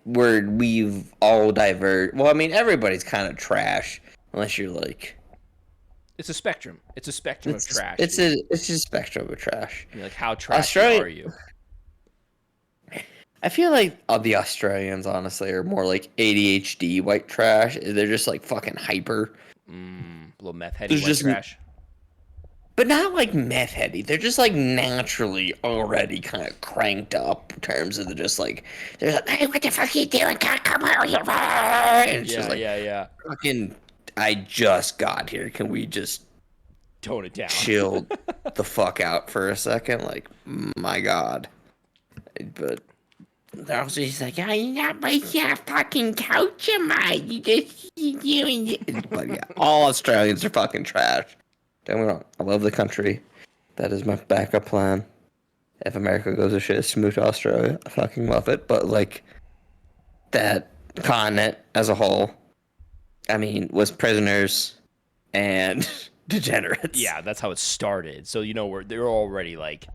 We've all diverged. Well, I mean, everybody's kind of trash. Unless you're like... It's a spectrum. It's a spectrum of trash. It's just a spectrum of trash. You're like, how trashy are you? I feel like the Australians, honestly, are more like ADHD white trash. They're just like fucking hyper. Little meth heady white trash. But not like meth heady. They're just like naturally already kind of cranked up in terms of the just like, they're like, hey, what the fuck are you doing? Come out here. It's just like, yeah. Fucking, I just got here. Can we just tone it down? Chill the fuck out for a second? Like, my God. But they're also just like, oh, you're not my fucking couch, mate. You doing it. But yeah, all Australians are fucking trash. Don't get me wrong. I love the country. That is my backup plan. If America goes to shit, is to move to Australia. I fucking love it. But like, that continent as a whole, I mean, was prisoners and degenerates. Yeah, that's how it started. So, you know, they're already like,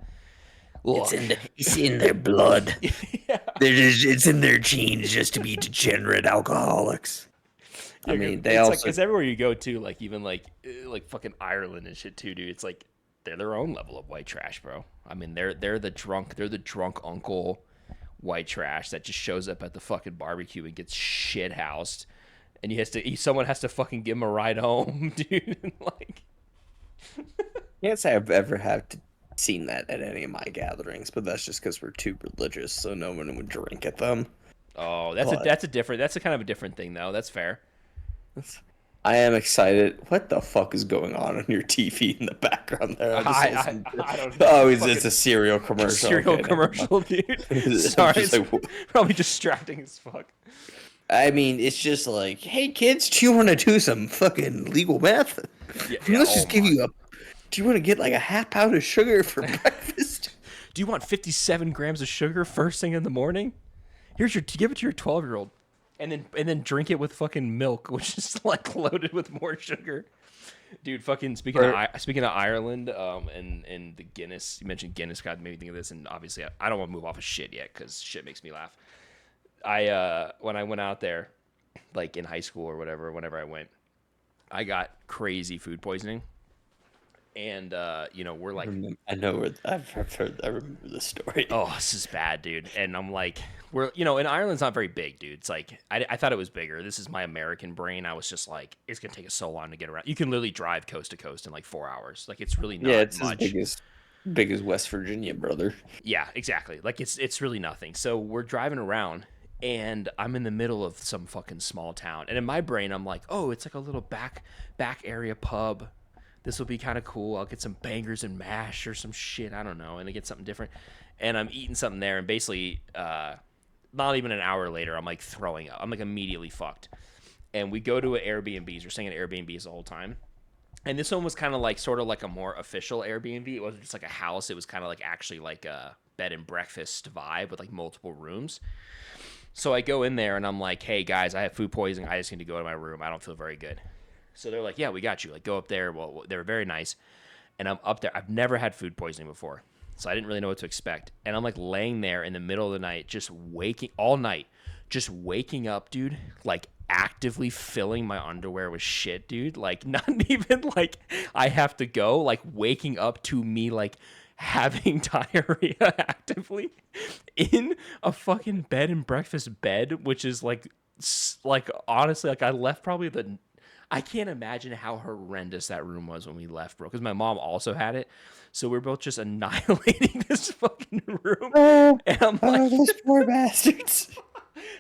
look. It's in their blood. Yeah. It's in their genes just to be degenerate alcoholics. I mean, they also... It's everywhere you go, too. Like, even, like fucking Ireland and shit, too, dude. It's like, they're their own level of white trash, bro. I mean, they're the drunk uncle white trash that just shows up at the fucking barbecue and gets shit housed. And someone has to fucking give him a ride home, dude. Like... Can't say I've ever seen that at any of my gatherings, but that's just because we're too religious, so no one would drink at them. Oh, that's a kind of a different thing, though. That's fair. I am excited. What the fuck is going on your TV in the background there? I don't know. Oh, it's a cereal commercial. Commercial, dude. Sorry, it's probably distracting as fuck. I mean, it's just like, hey kids, do you want to do some fucking legal math? Yeah, Let's just give you do you want to get like a half pound of sugar for breakfast? Do you want 57 grams of sugar first thing in the morning? Give it to your 12-year-old. And then drink it with fucking milk, which is like loaded with more sugar. Dude, fucking speaking of Ireland, and the Guinness, you mentioned Guinness, God made me think of this, and obviously I don't want to move off of shit yet because shit makes me laugh. When I went out there, like in high school or whatever, whenever I went, I got crazy food poisoning. And you know, we're like, I remember the story. Oh, this is bad, dude. And I'm like, and Ireland's not very big, dude. It's like I thought it was bigger. This is my American brain. I was just like, it's gonna take us so long to get around. You can literally drive coast to coast in like 4 hours. Like, it's really not much. As big as West Virginia, brother. Yeah, exactly. Like, it's really nothing. So we're driving around, and I'm in the middle of some fucking small town. And in my brain, I'm like, oh, it's like a little back area pub. This will be kind of cool. I'll get some bangers and mash or some shit. I don't know. And I get something different. And I'm eating something there. And basically, not even an hour later, I'm like throwing up. I'm like immediately fucked. And we go to an Airbnb. We're staying at Airbnbs the whole time. And this one was kind of like sort of like a more official Airbnb. It wasn't just like a house. It was kind of like actually like a bed and breakfast vibe with like multiple rooms. So I go in there and I'm like, hey guys, I have food poisoning. I just need to go to my room. I don't feel very good. So they're like, yeah, we got you. Like, go up there. Well, they were very nice. And I'm up there. I've never had food poisoning before, so I didn't really know what to expect. And I'm like laying there in the middle of the night, just waking up, dude, like actively filling my underwear with shit, dude. Like, not even like I have to go, like waking up to me like having diarrhea actively in a fucking bed and breakfast bed, which is like honestly, like I left probably I can't imagine how horrendous that room was when we left, bro. Because my mom also had it, so we're both just annihilating this fucking room. Oh, And I'm like, oh, those poor bastards.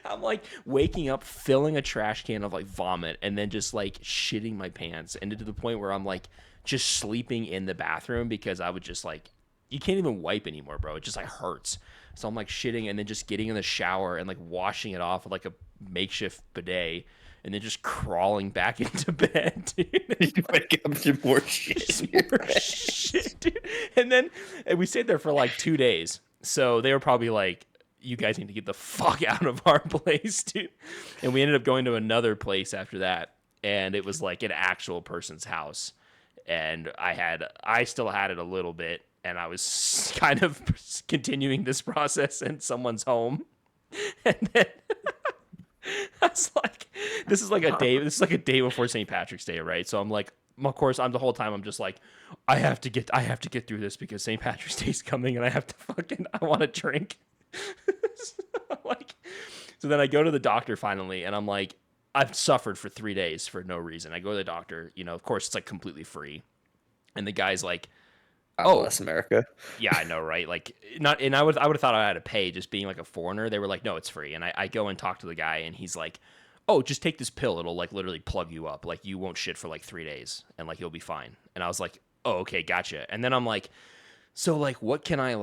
I'm like waking up, filling a trash can of like vomit, and then just like shitting my pants, and to the point where I'm like just sleeping in the bathroom because I would just like, you can't even wipe anymore, bro. It just like hurts. So I'm like shitting and then just getting in the shower and like washing it off with like a makeshift bidet, and then just crawling back into bed, dude. You wake up to more shit. Just more shit, dude. And we stayed there for like 2 days. So they were probably like, you guys need to get the fuck out of our place, dude. And we ended up going to another place after that. And it was like an actual person's house. And I still had it a little bit. And I was kind of continuing this process in someone's home. And then I was like, this is like a day before St. Patrick's Day, right? So I'm like, of course, the whole time I'm just like, I have to get through this because St. Patrick's Day's coming and I want to drink. So then I go to the doctor finally, and I'm like, I've suffered for 3 days for no reason. I go to the doctor, of course it's like completely free, and the guy's like, God bless America. yeah, I know, right? Like, not, and I would have thought I had to pay just being like a foreigner. They were like, no, it's free, and I go and talk to the guy, and he's like, oh, just take this pill. It'll like literally plug you up. Like you won't shit for like 3 days, and like you'll be fine. And I was like, oh, okay, gotcha. And then I'm like, so like, what can I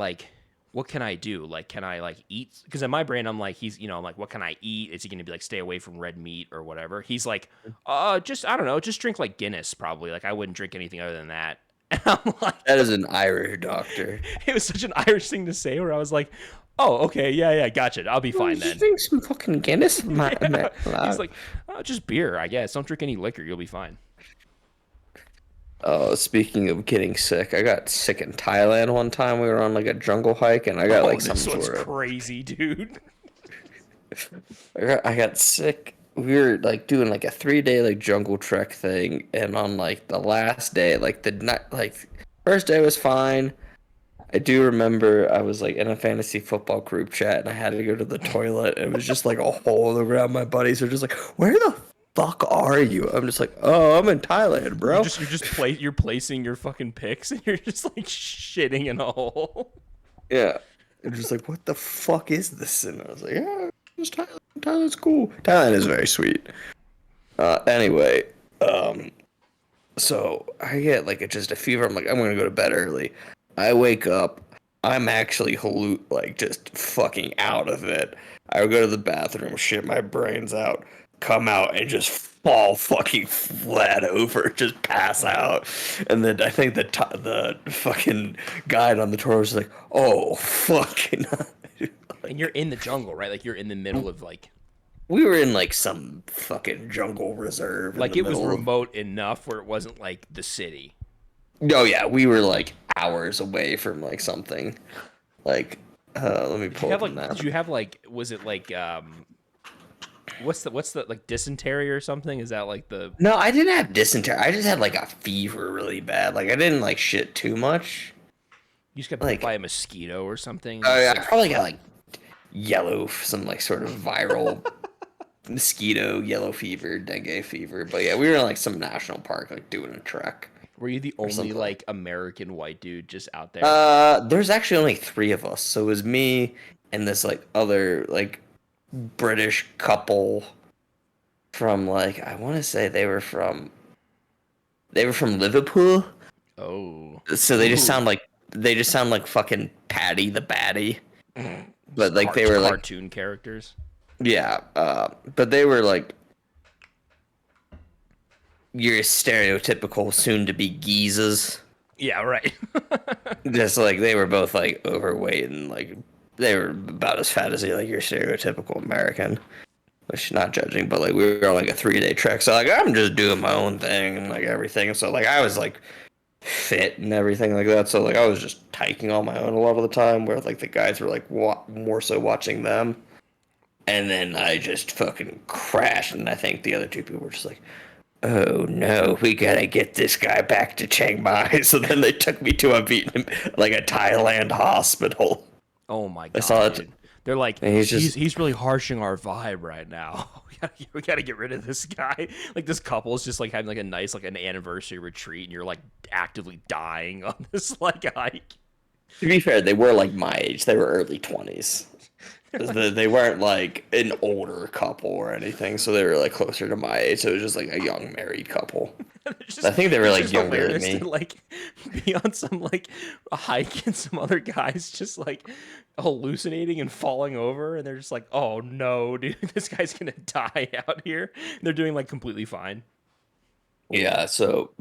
do? Like, can I like eat? Because in my brain, I'm like, I'm like, what can I eat? Is he going to be like, stay away from red meat or whatever? He's like, I don't know, just drink like Guinness probably. Like, I wouldn't drink anything other than that. And I'm like, that is an Irish doctor. It was such an Irish thing to say where I was like, oh, okay, yeah, gotcha. I'll be fine then. Drink some fucking Guinness. Yeah. He's like, oh, just beer, I guess. Don't drink any liquor. You'll be fine. Oh, speaking of getting sick, I got sick in Thailand one time. We were on like a jungle hike, and I got like some sort of crazy, dude. I got sick. We were like doing like a 3-day like jungle trek thing, and on like the last day, like the night, like first day was fine. I do remember I was like in a fantasy football group chat, and I had to go to the toilet. And it was just like a hole around. My buddies are just like, "Where the fuck are you?" I'm just like, "Oh, I'm in Thailand, bro." You're placing your fucking picks, and you're just like shitting in a hole. Yeah, I'm just like, "What the fuck is this?" And I was like, "Yeah, it's Thailand. Thailand's cool. Thailand is very sweet." Anyway, so I get like just a fever. I'm like, I'm gonna go to bed early. I wake up. I'm actually just fucking out of it. I would go to the bathroom, shit my brains out, come out, and just fall fucking flat over, just pass out. And then I think the fucking guide on the tour was like, "Oh, fucking." And you're in the jungle, right? Like you're in the middle of like. We were in like some fucking jungle reserve. Like it was remote enough where it wasn't like the city. Oh yeah, we were like hours away from like something. Like, let me pull up the map. Did you have like? Was it like what's the like dysentery or something? Is that like the? No, I didn't have dysentery. I just had like a fever really bad. Like I didn't like shit too much. You just got bit by a mosquito or something. Oh yeah, I probably got like some like sort of viral mosquito, yellow fever, dengue fever. But yeah, we were in like some national park, like doing a trek. Were you the only like American white dude just out there? There's actually only 3 of us. So it was me and this like other like British couple from like, I want to say they were from Liverpool. Oh. So they just sound like fucking Paddy the Baddy. But like they were like cartoon characters. Yeah, but they were like your stereotypical soon-to-be geezers. Yeah, right. Just like they were both like overweight and like they were about as fat as like your stereotypical American. Which, not judging, but like we were on like a 3-day trek, so like I'm just doing my own thing and like everything. So like I was like fit and everything like that. So like I was just hiking on my own a lot of the time, where like the guys were like more so watching them. And then I just fucking crashed, and I think the other 2 people were just like, "Oh no, we gotta get this guy back to Chiang Mai." So then they took me to a Thailand hospital. Oh my god! They're like, And he's just he's really harshing our vibe right now. We gotta get rid of this guy. Like this couple is just like having like a nice like an anniversary retreat, and you're like actively dying on this like hike. to be fair, they were like my age. They were early 20s. They weren't like an older couple or anything, so they were like closer to my age. So it was just like a young married couple. I think they were like younger than me. To like be on some like a hike and some other guys just like hallucinating and falling over, and they're just like, "Oh no, dude, this guy's gonna die out here." And they're doing like completely fine. Yeah, so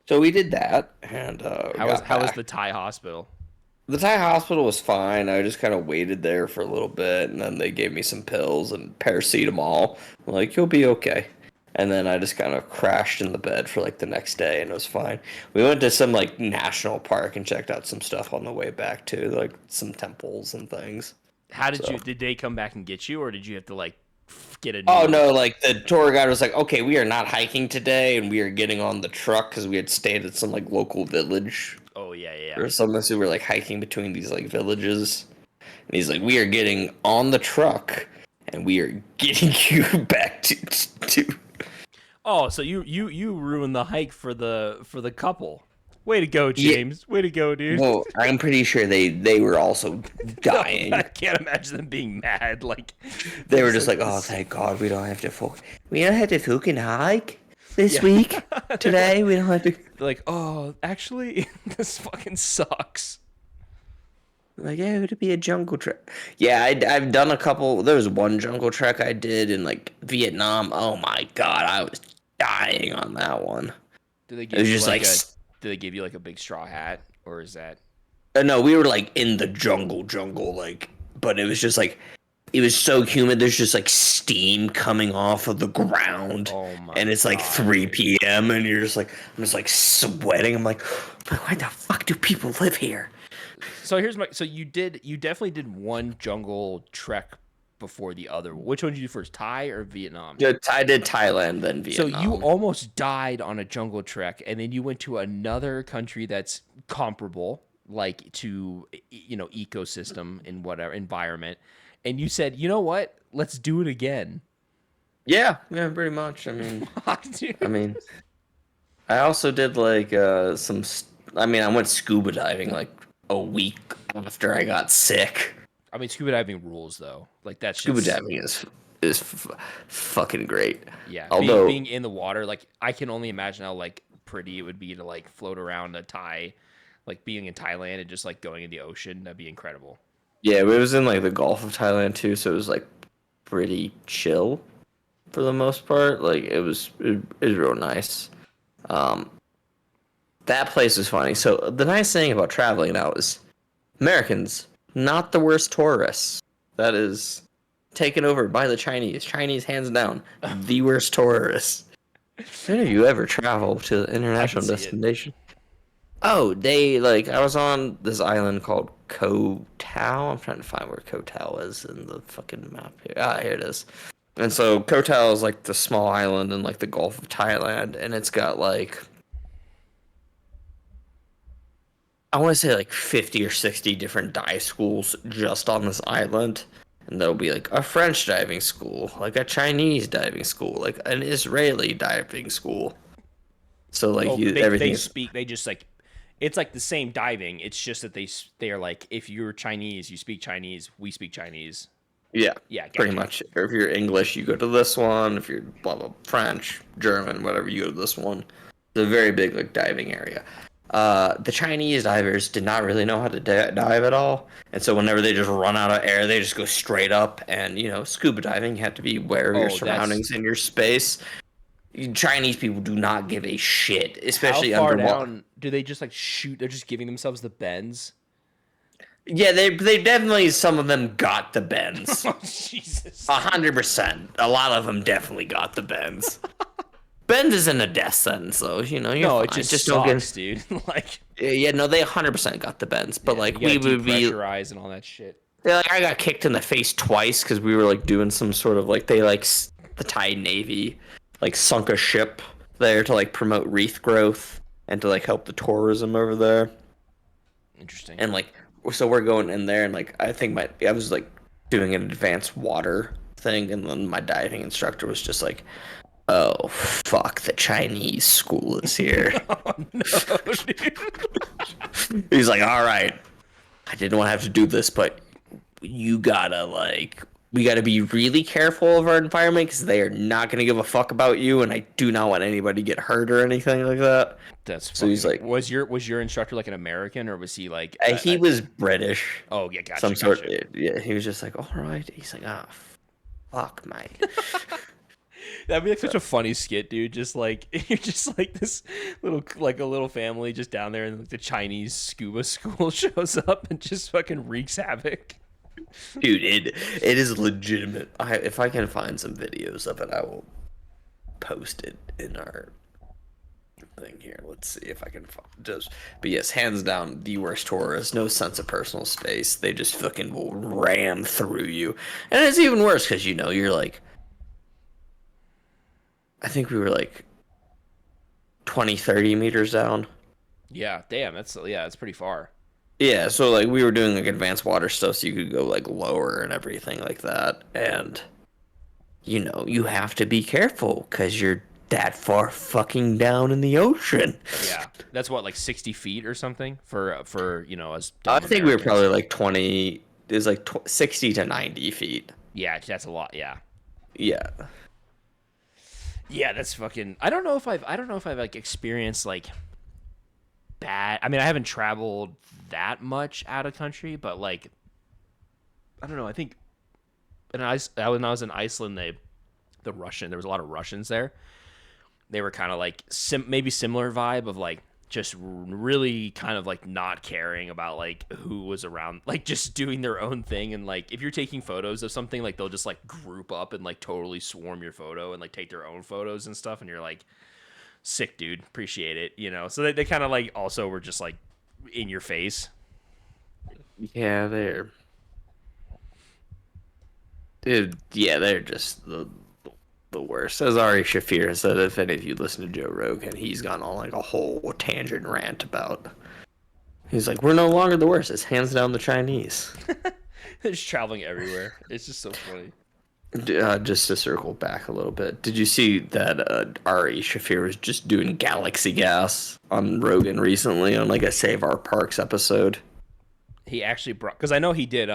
so we did that, and How was the Thai hospital? the Thai hospital was fine. I just kind of waited there for a little bit, and then they gave me some pills and paracetamol. I'm like, you'll be okay. And then I just kind of crashed in the bed for like the next day, and it was fine. We went to some like national park and checked out some stuff on the way back too, like some temples and things. How did So. you? Did they come back and get you, or did you have to like get a? Oh New... no, like the tour guide was like, okay, we are not hiking today, and we are getting on the truck because we had stayed at some like local village Oh yeah. or something. So we were like hiking between these like villages, and he's like, we are getting on the truck, and we are getting you back to. Oh, so you ruined the hike for the couple. Way to go, James. Way to go, dude. Well, I'm pretty sure they were also dying. I can't imagine them being mad. Like They were just like, oh, thank God, we don't have to we don't have to fucking hike this week today. We don't have to. They're like, oh, actually, this fucking sucks. Like, yeah, it'd be a jungle trek. Yeah, I've done a couple. There was one jungle trek I did in like Vietnam. Oh my God, I was dying on that one. Do they It give was you just like like, a? Do they give you like a big straw hat, or is that? no, we were like in the jungle, like, but it was just like, it was so humid. There's just like steam coming off of the ground, Oh my and it's like God. 3 p.m. and you're just like, I'm just like sweating. I'm like, why the fuck do people live here? So here's my. So you definitely did one jungle trek before the other. Which one did you do first, Thai or Vietnam? Yeah, I did Thailand, then So Vietnam. you almost died on a jungle trek, and then you went to another country that's comparable, like to ecosystem in whatever environment, and you said, you know what? Let's do it again. Yeah, pretty much. I mean, Dude. I also did like I went scuba diving like a week after I got sick. I mean, scuba diving rules though. Like that's Scuba just, diving is fucking great. yeah. Although Being in the water, like I can only imagine how like pretty it would be to like float around a Thai, like being in Thailand and just like going in the ocean. That'd be incredible. yeah, it was in like the Gulf of Thailand too, so it was like pretty chill for the most part. Like it was real nice. That place was funny. So the nice thing about traveling now is Americans, not the worst tourists. That is taken over by the Chinese. Chinese, hands down, the worst tourists. When have you ever traveled to an international destination? Oh, I was on this island called Koh Tao. I'm trying to find where Koh Tao is in the fucking map here. Ah, here it is. And so Koh Tao is like the small island in like the Gulf of Thailand, and it's got like, I want to say like 50 or 60 different dive schools just on this island. And there'll be like a French diving school, like a Chinese diving school, like an Israeli diving school. So like They speak. They just like, it's like the same diving. It's just that they are like, if you're Chinese, you speak Chinese. We speak Chinese. Yeah, Yeah, pretty gotcha. much. Or if you're English, you go to this one. If you're blah blah French, German, whatever, you go to this one. It's a very big like diving area. The Chinese divers did not really know how to dive at all, and so whenever they just run out of air, they just go straight up. And scuba diving, you have to be aware of your surroundings and your space. Chinese people do not give a shit, especially How far underwater. down do they just like shoot? They're just giving themselves the bends. Yeah, they definitely, some of them got the bends. Oh, Jesus. 100%. A lot of them definitely got the bends. Bend isn't a death sentence, though. You're No, fine. it just don't sucks, dude. Like, Yeah, no, they 100% got the bends, but like you we gotta would be. depressurize and all that shit. Yeah, like I got kicked in the face twice because we were like doing some sort of like the Thai Navy like sunk a ship there to like promote reef growth and to like help the tourism over there. Interesting. And like, so we're going in there, and like, I was like doing an advanced water thing, and then my dieting instructor was just like, "Oh fuck, the Chinese school is here." Oh no, dude. He's like, "All right, I didn't want to have to do this, but we gotta be really careful of our environment because they are not gonna give a fuck about you, and I do not want anybody to get hurt or anything like that." That's So he's fucking. like, Was your instructor like an American, or was he like? he was British, Oh yeah, gotcha, some sort. gotcha. Yeah, he was just like, "All right." He's like, "Ah, fuck, mate." That'd be like such a funny skit, dude. Just like you're just like this a little family just down there, and like, the Chinese scuba school shows up and just fucking wreaks havoc. Dude, it is legitimate. If I can find some videos of it, I will post it in our thing here. Let's see if I can find just. But yes, hands down, the worst tourists. No sense of personal space. They just fucking will ram through you, and it's even worse because you're like. I think we were like 20, 30 meters down. Yeah, damn, that's pretty far. Yeah, so like we were doing like advanced water stuff, so you could go like lower and everything like that, and you have to be careful because you're that far fucking down in the ocean. Yeah, that's what like 60 feet or something for us I dumb think we were Americans. probably like 20. There's like 60 to 90 feet. Yeah, that's a lot. Yeah. Yeah. Yeah, that's fucking. I don't know if I've like experienced like bad. I mean, I haven't traveled that much out of country, but like I don't know. I think when I was in Iceland, there was a lot of Russians there. They were kind of like maybe similar vibe of like just really kind of like not caring about like who was around, like just doing their own thing. And like if you're taking photos of something, like they'll just like group up and like totally swarm your photo and like take their own photos and stuff. And you're like, sick, dude, appreciate it. So they kind of like also were just like in your face. Yeah, dude, yeah, they're just the worst. As Ari Shafir said, if any of you listen to Joe Rogan, he's gone on like a whole tangent rant about. He's like, we're no longer the worst. It's hands down the Chinese. They're just traveling everywhere. It's just so funny. Just to circle back a little bit, did you see that Ari Shafir was just doing Galaxy Gas on Rogan recently on like a Save Our Parks episode? He actually brought, because I know he did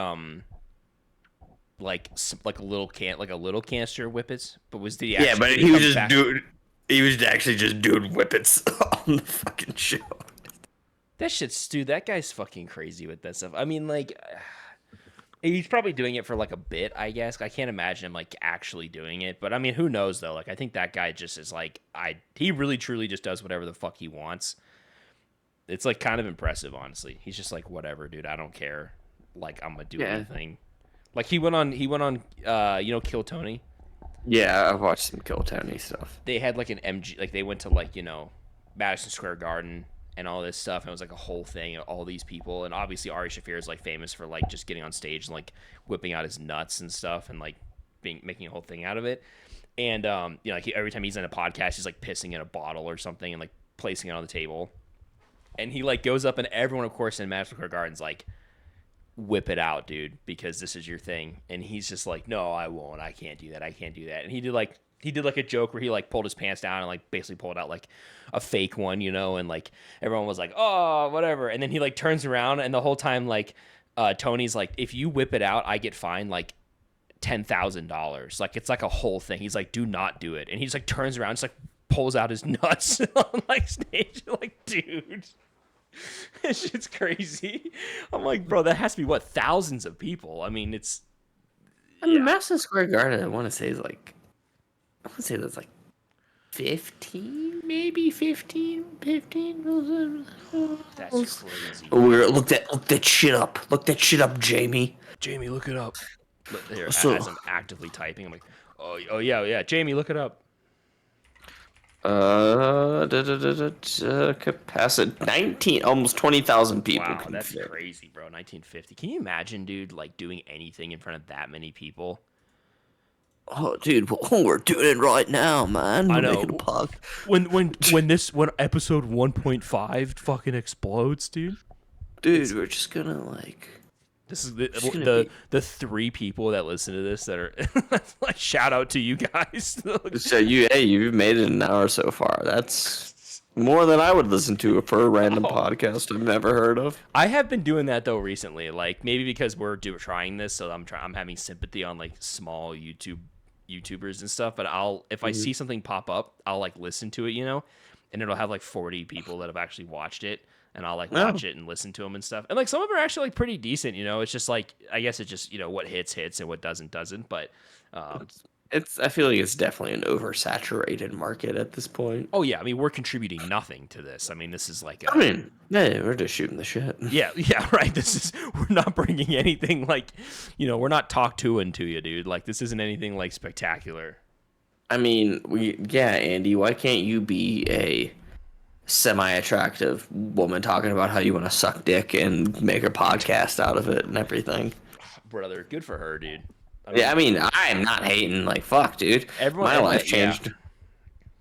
like a little canister of whippets, but Yeah, but did he was come just back? doing. He was actually just doing whippets on the fucking show. That shit's, dude, that guy's fucking crazy with that stuff. I mean, like, he's probably doing it for like a bit, I guess. I can't imagine him like actually doing it, but I mean, who knows though? Like, I think that guy just is like, he really truly just does whatever the fuck he wants. It's like kind of impressive, honestly. He's just like, whatever, dude, I don't care. Like, I'm gonna do anything. Like he went on, Kill Tony. Yeah, I've watched some Kill Tony stuff. They had like an MG, like they went to like Madison Square Garden and all this stuff, and it was like a whole thing, all these people, and obviously Ari Shaffir is like famous for like just getting on stage and like whipping out his nuts and stuff and like making a whole thing out of it. And like every time he's in a podcast, he's like pissing in a bottle or something and like placing it on the table, and he like goes up, and everyone, of course, in Madison Square Garden's like, whip it out, dude, because this is your thing. And he's just like, no, I won't. I can't do that. I can't do that. And he did like a joke where he like pulled his pants down and like basically pulled out like a fake one, and like everyone was like, oh, whatever. And then he like turns around, and the whole time like Tony's like, if you whip it out, I get fined like $10,000. Like it's like a whole thing. He's like, do not do it. And he just like turns around, just like pulls out his nuts on like stage. Like, dude. This shit's crazy. I'm like, bro, that has to be what, thousands of people. I mean, it's. I mean, Madison Square Garden, I want to say that's like 15, maybe 15. That's crazy. Oh, look that shit up. Look that shit up, Jamie. Jamie, look it up. Here, So, as I'm actively typing, I'm like, oh yeah. Jamie, look it up. Capacity 19, almost 20,000 people. Wow, that's crazy, bro. 1950. Can you imagine, dude, like doing anything in front of that many people? Oh, dude, we're doing it right now, man. I know. Making a puck. When episode 1.5 fucking explodes, dude. dude, we're just gonna like, This is just gonna the be. the three people that listen to this that are like, shout out to you guys. So you've made it an hour so far. That's more than I would listen to for a random Oh, podcast I've never heard of. I have been doing that though recently. Like maybe because we're trying this, so I'm having sympathy on like small YouTubers and stuff. But if I see something pop up, I'll like listen to it, and it'll have like 40 people that have actually watched it, and I'll like No, watch it and listen to them and stuff. And like some of them are actually like pretty decent. It's just like I guess it's just what hits and what doesn't. But it's. I feel like it's definitely an oversaturated market at this point. oh yeah, I mean we're contributing nothing to this. I mean this is like I mean, yeah, we're just shooting the shit. yeah, right. We're not bringing anything like, we're not talk to you, dude. Like this isn't anything like spectacular. I mean, yeah, Andy, why can't you be a semi-attractive woman talking about how you want to suck dick and make a podcast out of it and everything? Brother, good for her, dude. Yeah, I mean, I'm not hating. Like, fuck, dude. My life yeah. changed.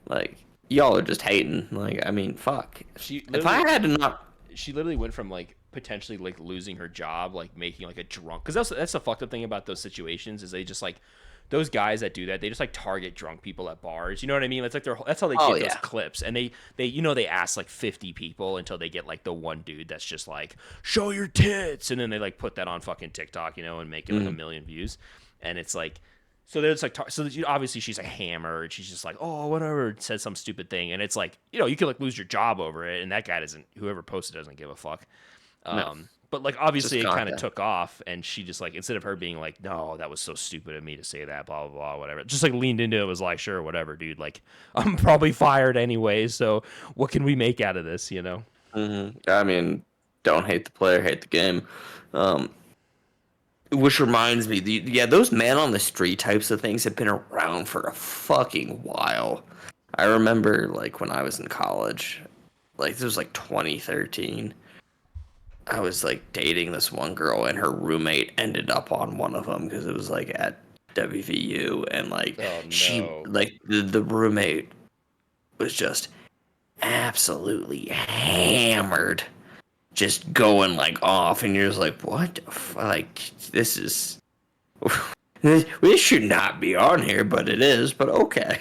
Like, y'all are just hating. Like, I mean, fuck. She If I literally had to not, she literally went from like potentially like losing her job, like making like a drunk. Because that's the fucked up thing about those situations is they just like those guys that do that. They just like target drunk people at bars. You know what I mean? It's like that's how they oh get those yeah, clips. And they ask like 50 people until they get like the one dude that's just like show your tits, and then they like put that on fucking TikTok, and make it like a million views. And it's like. So there's like, obviously she's a hammer, and she's just like, oh, whatever, said some stupid thing, and it's like, you could like lose your job over it, and that guy whoever posted doesn't give a fuck. no, But like obviously just it kind of content. took off, and she just like instead of her being like, no, that was so stupid of me to say that, blah blah blah, whatever, just like leaned into it, was like, sure, whatever, dude. Like I'm probably fired anyway, so what can we make out of this, I mean, don't hate the player, hate the game. Um, which reminds me, yeah, those man on the street types of things have been around for a fucking while. I remember, like, when I was in college, like, this was like 2013. I was like dating this one girl, and her roommate ended up on one of them because it was like at WVU, and like Oh she, no. like the roommate was just absolutely hammered, just going like off, and you're just like, what? Like this is this should not be on here, but it is. But okay.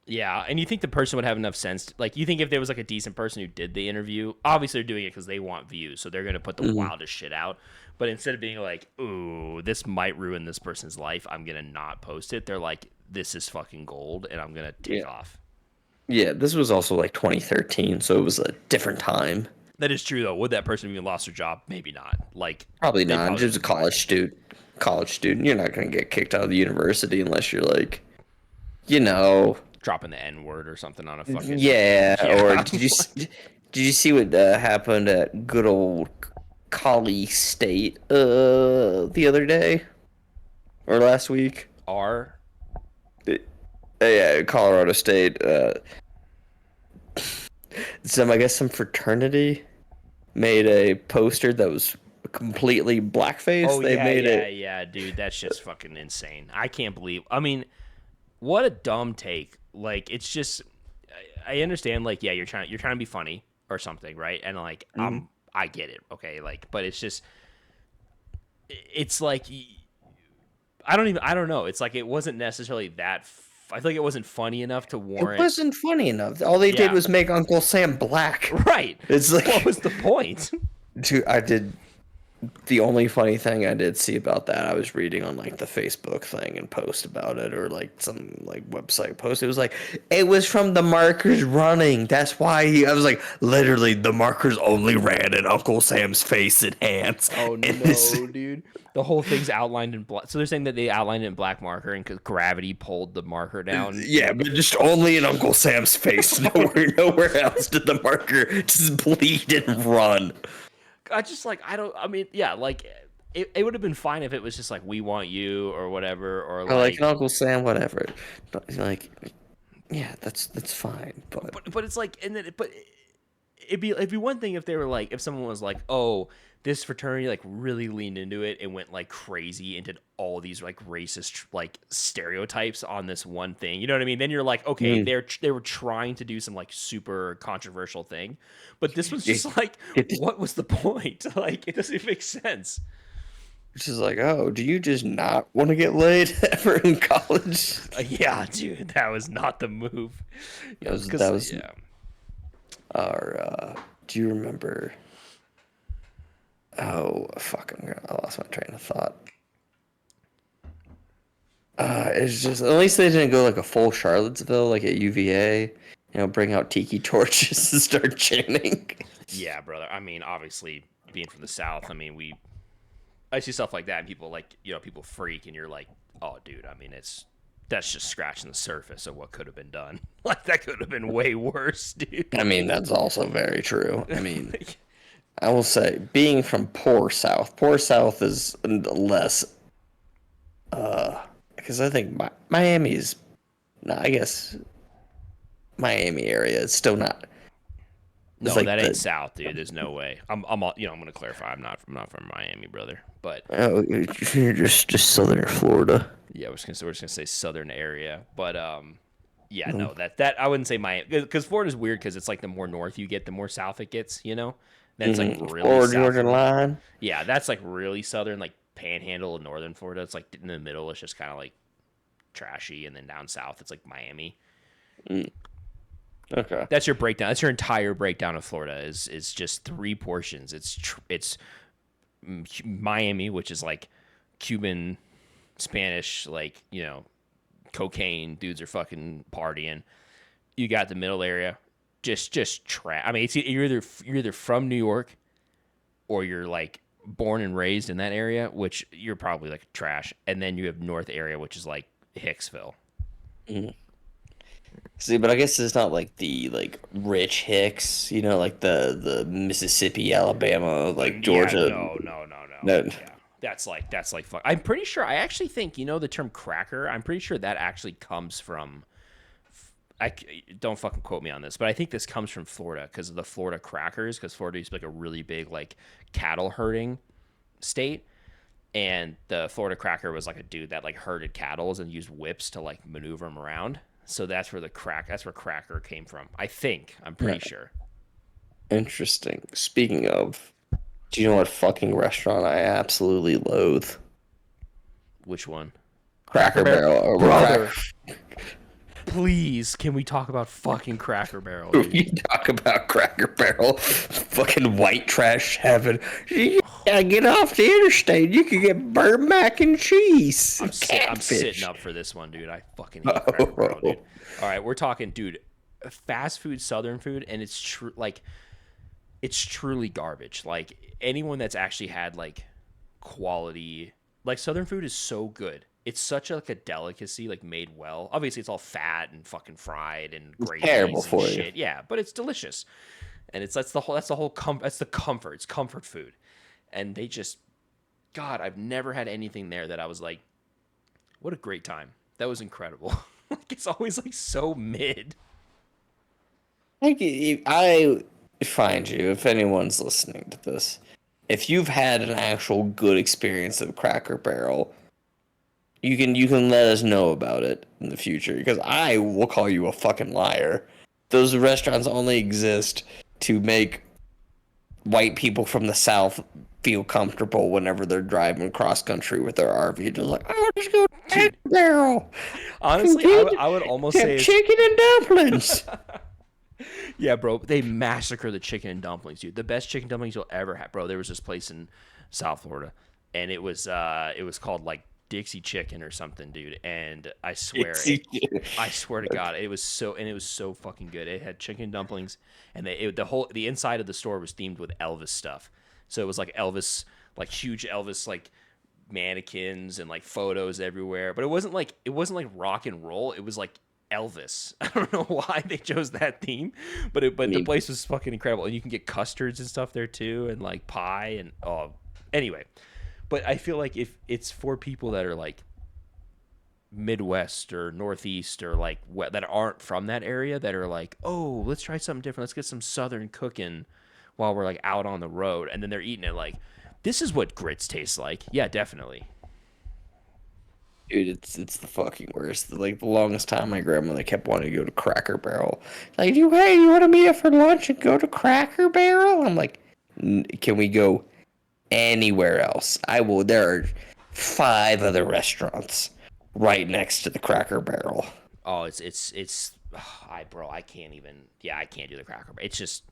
Yeah, and you think the person would have enough sense? Like, you think if there was like a decent person who did the interview, obviously they're doing it because they want views, so they're gonna put the Mhm. wildest shit out. But instead of being like, "Ooh, this might ruin this person's life," I'm gonna not post it. They're like, "This is fucking gold," and I'm gonna take Yeah. off. Yeah, this was also like 2013, so it was a different time. That is true though. Would that person even lost their job? Maybe not. Like, Probably they not. probably Just a been fine. college student. College student. You're not gonna get kicked out of the university unless you're like, you know, Dropping the N word or something on a fucking yeah. Or yeah. did you see what happened at good old Collie State the other day or last week? R. Yeah, Colorado State. I guess some fraternity made a poster that was completely blackface. Oh They yeah, made yeah, it. yeah, dude. That's just fucking insane. I can't believe. I mean, what a dumb take. Like it's just I understand like yeah, you're trying to be funny or something, right? And like Mhm. I get it. Okay? Like but it's just it's like I don't know. It's like it wasn't necessarily I feel like it wasn't funny enough to It warrant. wasn't funny enough. All they did Yeah. was make Uncle Sam black. Right. It's What like, was the point? dude, I did. The only funny thing I did see about that, I was reading on like the Facebook thing and post about it, or like some like website post. It was like it was from the markers running. That's why I was like, literally, the markers only ran in Uncle Sam's face and hands. Oh And this, no, dude. The whole thing's outlined in black. So they're saying that they outlined it in black marker and because gravity pulled the marker down. yeah, but just only in Uncle Sam's face. Nowhere else did the marker just bleed and run. I just like I mean yeah like it would have been fine if it was just like we want you or whatever or Or like like Uncle Sam, whatever. But like, yeah, that's fine. But but it's like and then but it'd be one thing if they were like, if someone was like, oh, this fraternity like really leaned into it and went like crazy and did all these like racist like stereotypes on this one thing. You know what I mean? Then you're like, okay, Mm. they were trying to do some like super controversial thing, but this was It, just like, it, what was the point? Like, it doesn't make sense. it's just like, oh, do you just not want to get laid ever in college? Yeah, dude, that was not the move. That was Because that was yeah, our. Do you remember? Oh fuck! I lost my train of thought. It's just at least they didn't go like a full Charlottesville like at UVA. Bring out tiki torches and start chanting. yeah, brother. I mean, obviously, being from the South, I mean, I see stuff like that, and people like, people freak, and you're like, oh, dude. I mean, that's just scratching the surface of what could have been done. Like that could have been way worse, dude. I mean, that's also very true. I mean, I will say, being from poor South is less. Because I think Miami's, no, I guess Miami area is still not. It's No, like that ain't South, dude. There's no way. I'm gonna clarify. I'm not from Miami, brother. But oh, you're just southern Florida. yeah, we're just gonna say southern area. But yeah, Mm. no, that I wouldn't say Miami, because Florida's weird because it's like the more north you get, the more south it gets. Then it's like really Florida south. Georgia line. Yeah, that's like really southern, like Panhandle of northern Florida. It's like in the middle. It's just kind of like trashy, and then down south, it's like Miami. Mm. Okay. That's your breakdown. That's your entire breakdown of Florida. Is just three portions. It's Miami, which is like Cuban, Spanish, like cocaine dudes are fucking partying. You got the middle area, just trash. I mean, you're either from New York, or you're like born and raised in that area, which you're probably like trash. And then you have North area, which is like Hicksville. Mm. See, but I guess it's not like the rich Hicks, like the Mississippi, Alabama, like Yeah, Georgia. no. No. Yeah, that's like fuck. I'm pretty sure. I actually think the term cracker. I'm pretty sure that actually comes from. Don't fucking quote me on this, but I think this comes from Florida because of the Florida crackers. Because Florida used to be like a really big like cattle herding state, and the Florida cracker was like a dude that like herded cattle and used whips to like maneuver them around. So that's where cracker came from. I think. I'm pretty sure. Interesting. Speaking of, do you know what fucking restaurant I absolutely loathe? Which one? Cracker Barrel. Or Brother. Please, can we talk about fucking Cracker Barrel? Dude? You talk about Cracker Barrel, fucking white trash heaven. You gotta get off the interstate. You can get burnt mac and cheese. I'm sitting up for this one, dude. I fucking hate Cracker Barrel, dude. All right, we're talking, dude. Fast food, Southern food, and it's true. Like, it's truly garbage. Like anyone that's actually had like quality, like Southern food is so good. It's such a, like a delicacy, like made well. Obviously, it's all fat and fucking fried and great. Terrible for you. Shit. Yeah, but it's delicious, and that's the whole that's the comfort. It's comfort food, and they just, God, I've never had anything there that I was like, what a great time. That was incredible. Like it's always like so mid. I find you, if anyone's listening to this, if you've had an actual good experience at Cracker Barrel, you can let us know about it in the future, because I will call you a fucking liar. Those restaurants only exist to make white people from the South feel comfortable whenever they're driving cross country with their RV. They're like, oh, let's go to Cracker Barrel. Honestly, I would almost say chicken and dumplings. Yeah, bro, they massacre the chicken and dumplings, dude. The best chicken dumplings you'll ever have, bro. There was this place in South Florida, and it was called like Dixie Chicken or something, dude. And I swear to God, it was so fucking good. It had chicken dumplings, and the inside of the store was themed with Elvis stuff. So it was like Elvis, like huge Elvis like mannequins and like photos everywhere. But it wasn't like rock and roll. It was like Elvis. I don't know why they chose that theme, but the place was fucking incredible. And you can get custards and stuff there too, and like pie and anyway. But I feel like if it's for people that are like Midwest or Northeast or like that aren't from that area that are like, oh, let's try something different. Let's get some Southern cooking while we're like out on the road, and then they're eating it like, this is what grits taste like. Yeah, definitely. Dude, it's the fucking worst. Like the longest time, my grandmother kept wanting to go to Cracker Barrel. Like, you want to meet up for lunch and go to Cracker Barrel? I'm like, Can we go anywhere else? I will. There are 5 other restaurants right next to the Cracker Barrel. Oh, I can't even. Yeah, I can't do the Cracker Barrel. It's just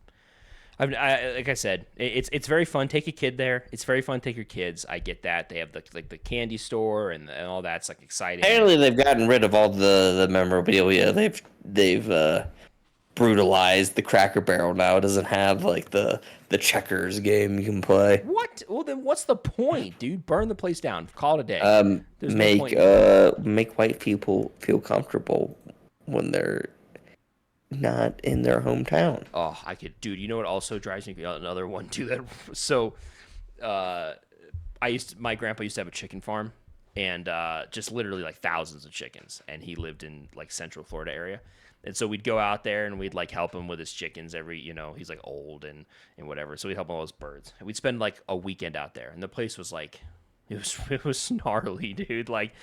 like I said, it's very fun. Take a kid there. It's very fun. Take your kids. I get that. They have the candy store and all that's like exciting. Apparently, they've gotten rid of all the memorabilia. They've brutalized the Cracker Barrel now. It doesn't have like the checkers game you can play. What? Well, then what's the point, dude? Burn the place down. Call it a day. There's no point. Make white people feel comfortable when they're not in their hometown. Oh, I could, dude. You know what also drives me? Another one too. That so, my grandpa used to have a chicken farm, and just literally like thousands of chickens, and he lived in like Central Florida area, and so we'd go out there and we'd like help him with his chickens he's like old and whatever, so we'd help him with all his birds, and we'd spend like a weekend out there, and the place was like. It was gnarly, dude. Like,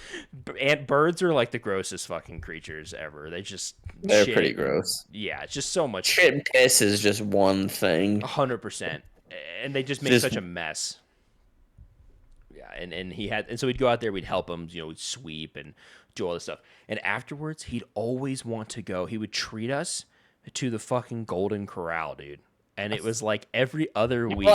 birds are like the grossest fucking creatures ever. They're pretty gross. Yeah, it's just so much shit and piss is just one thing. 100%, and they just make such a mess. Yeah, and so we'd go out there, we'd help him, we'd sweep and do all this stuff, and afterwards he'd always want to go. He would treat us to the fucking Golden Corral, dude. And it was like every other week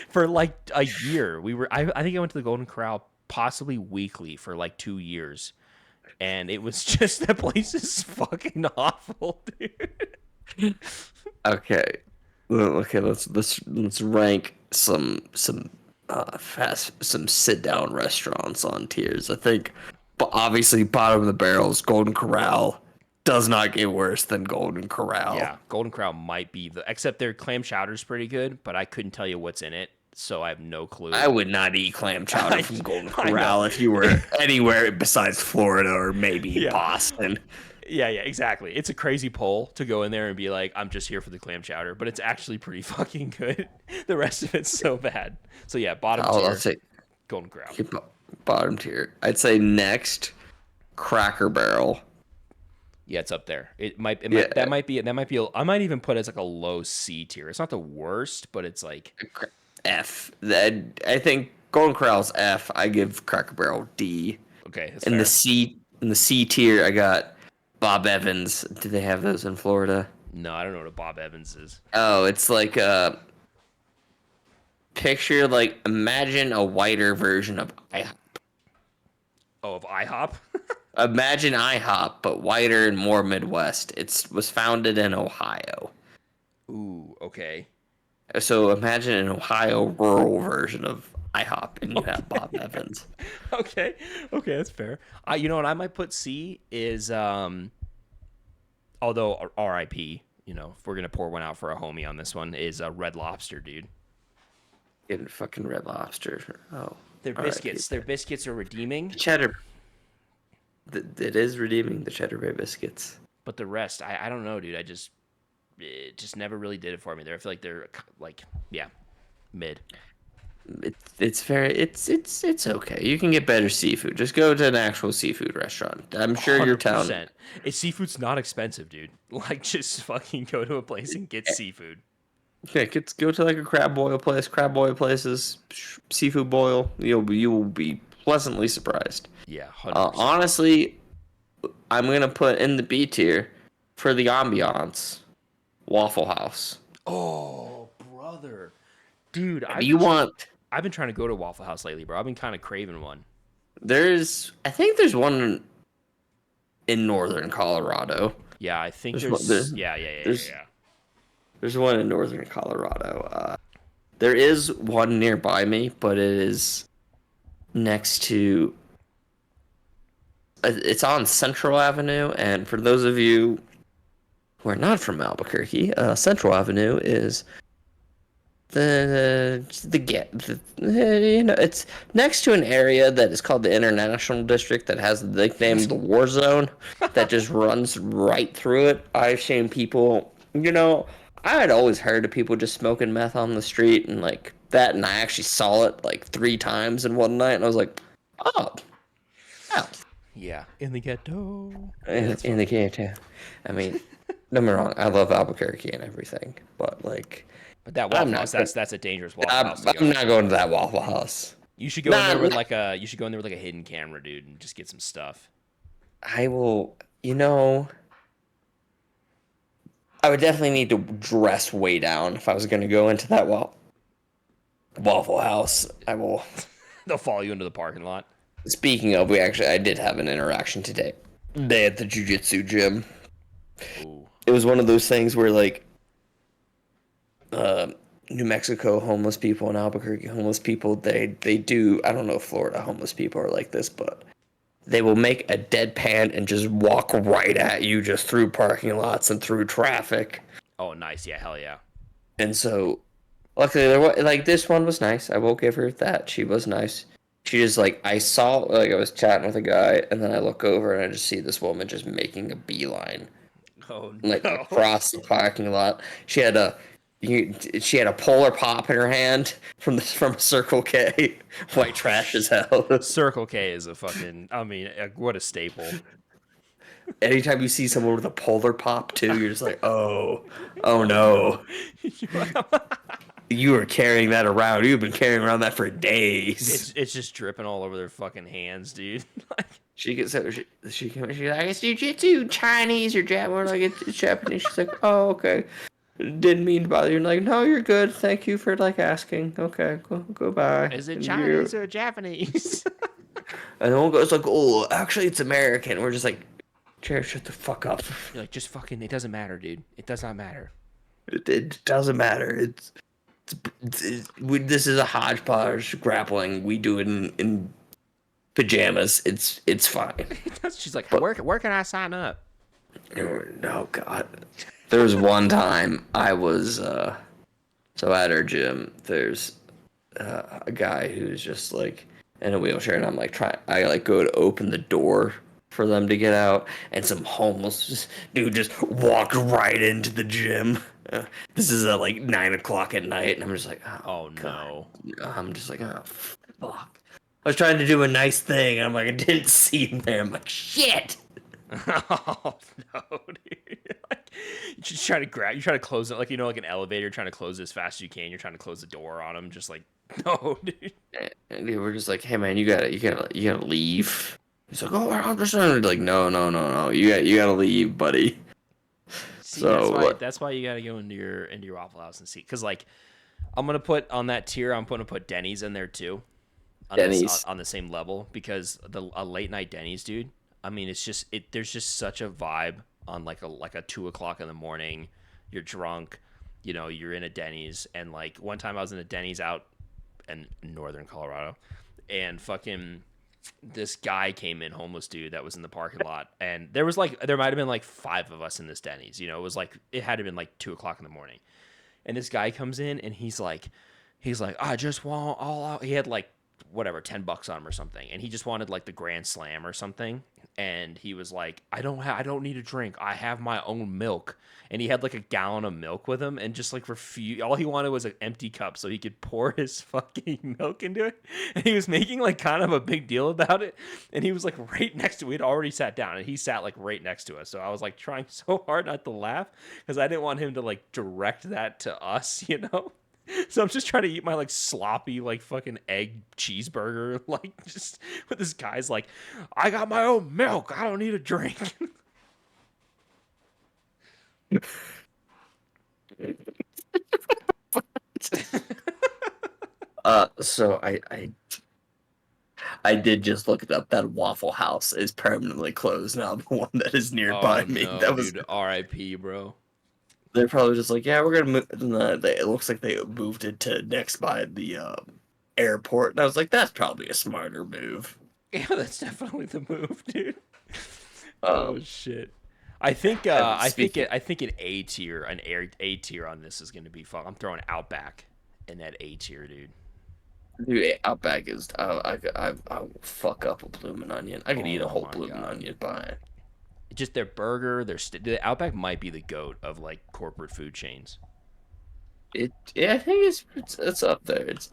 for like a year. I think I went to the Golden Corral possibly weekly for like 2 years. And it was just, that place is fucking awful, dude. Okay. Let's rank some some sit down restaurants on tiers. I think obviously bottom of the barrels, Golden Corral does not get worse than Golden Corral. Yeah, Golden Corral might be except their clam chowder's pretty good, but I couldn't tell you what's in it, so I have no clue. I would not eat clam chowder from Golden Corral if you were anywhere besides Florida or maybe Boston. Yeah, exactly. It's a crazy poll to go in there and be like, I'm just here for the clam chowder, but it's actually pretty fucking good. The rest of it's so bad. So yeah, bottom tier. I'll say Golden Corral. Bottom tier. I'd say next, Cracker Barrel. Yeah, it's up there. That might be. I might even put it as like a low C tier. It's not the worst, but it's like F. I think Golden Corral's F. I give Cracker Barrel D. Okay, that's in fair. The C tier, I got Bob Evans. Do they have those in Florida? No, I don't know what a Bob Evans is. Oh, it's like imagine a whiter version of IHOP. Oh, of IHOP? Imagine IHOP, but whiter and more Midwest. It was founded in Ohio. Ooh, okay. So imagine an Ohio rural version of IHOP, and you have Bob Evans. Okay, that's fair. You know what I might put C is, although R.I.P., if we're gonna pour one out for a homie on this one, is Red Lobster, dude. Getting fucking Red Lobster. Oh, their biscuits. Their biscuits are redeeming. Cheddar. It is redeeming, the Cheddar Bay biscuits. But the rest, I don't know, dude. It just never really did it for me. I feel like they're like, mid. It's okay. You can get better seafood. Just go to an actual seafood restaurant. I'm sure 100%. Your town. Seafood's not expensive, dude. Like, just fucking go to a place and get seafood. Yeah, go to like a crab boil place. Crab boil places, seafood boil. You will be pleasantly surprised. Yeah, 100%. Honestly, I'm gonna put in the B tier for the ambiance, Waffle House. Oh, brother, dude, I've been trying to go to Waffle House lately, bro. I've been kind of craving one. I think there's one in northern Colorado. Yeah, I think yeah. There's one in northern Colorado. There is one nearby me, but it is next to. It's on Central Avenue, and for those of you who are not from Albuquerque, Central Avenue is it's next to an area that is called the International District that has the nickname the War Zone that just runs right through it. I've seen people, I had always heard of people just smoking meth on the street and like that, and I actually saw it like 3 times in one night, and I was like, oh, wow. Yeah, in the ghetto. Yeah, In, that's in the funny. game too. I mean, don't get me wrong, I love Albuquerque and everything, but like, But that I'm Waffle House, not going. that's a dangerous Waffle House to I'm go. not going to that Waffle House. You should go in there Nah, with like a hidden camera, dude, and just get some stuff. I will. I would definitely need to dress way down if I was going to go into that Waffle House. I will. They'll follow you into the parking lot. Speaking of, I did have an interaction today at the jujitsu gym. Ooh. It was one of those things where like, uh, New Mexico homeless people and Albuquerque homeless people, they do. I don't know if Florida homeless people are like this, but they will make a deadpan and just walk right at you just through parking lots and through traffic. Oh, nice. Yeah, hell yeah. And so, luckily, like this one was nice. I will give her that. She was nice. She just like I saw like I was chatting with a guy, and then I look over and I just see this woman just making a beeline Oh like no. across the parking lot. She had a Polar Pop in her hand from Circle K. White trash as hell. Circle K is a fucking. I mean, what a staple. Anytime you see someone with a Polar Pop too, you're just like, oh no. You were carrying that around. You've been carrying around that for days. It's just dripping all over their fucking hands, dude. Like, She gets she's like, it's jujitsu, Chinese or Japanese. We're like, it's Japanese. She's like, oh, okay. Didn't mean to bother you. And like, no, you're good. Thank you for like asking. Okay, goodbye. is it And Chinese or Japanese? and the one goes like, oh, actually, it's American. We're just like, Jared, shut the fuck up. You're like, just fucking. It doesn't matter, dude. It does not matter. It doesn't matter. This is a hodgepodge grappling. We do it in pajamas. It's fine. She's like, But where can I sign up? oh god, there was one time I was so at our gym. There's a guy who's just like in a wheelchair, and I'm like I like go to open the door for them to get out, and some homeless dude just walked right into the gym. This is at like 9 o'clock at night, and I'm just like, Oh god. no. I'm just like, oh fuck. I was trying to do a nice thing, and I'm like, I didn't see him there. I'm like, shit. Oh no, dude! Like, you just try to grab, you try to close it, like like an elevator. You're trying to close it as fast as you can. You're trying to close the door on them, just like no, dude. And they were just like, hey man, you gotta leave. He's like, oh, I'm just like, no, you gotta leave, buddy. See, So that's why you gotta go into your Waffle House and see, because like I'm gonna put on that tier. I'm gonna put Denny's in there too, on Denny's. on the same level, because a late night Denny's, dude. I mean, it's just there's just such a vibe on like a 2 o'clock in the morning. You're drunk, you're in a Denny's, and like one time I was in a Denny's out in northern Colorado, and fucking this guy came in, homeless dude that was in the parking lot, and there might have been like 5 of us in this Denny's. It was like it had to have been like 2 o'clock in the morning, and this guy comes in and he's like, I just want all out. He had like whatever $10 on him or something, and he just wanted like the Grand Slam or something. And he was like, I don't need a drink. I have my own milk. And he had like a gallon of milk with him, and just like all he wanted was an empty cup so he could pour his fucking milk into it. And he was making like kind of a big deal about it. And he was like right next to, we'd already sat down, and he sat like right next to us. So I was like trying so hard not to laugh, because I didn't want him to like direct that to us. So I'm just trying to eat my like sloppy like fucking egg cheeseburger, like just with this guy's like, I got my own milk. I don't need a drink. So I did just look it up. That Waffle House is permanently closed now. The one that is Oh nearby me. no, That was dude. R.I.P. Bro. they're probably just like, yeah, we're gonna move. It looks like they moved it to next by the airport. And I was like, that's probably a smarter move. Yeah, that's definitely the move, dude. Oh Um, shit. I think and speaking, I think an A tier on this is gonna be fun. I'm throwing Outback in that A tier, dude. Dude, Outback is. I will fuck up a bloomin' onion. I could eat a Oh whole my bloomin' god. onion by it. Just their burger, the Outback might be the goat of like corporate food chains. Yeah, I think it's up there. It's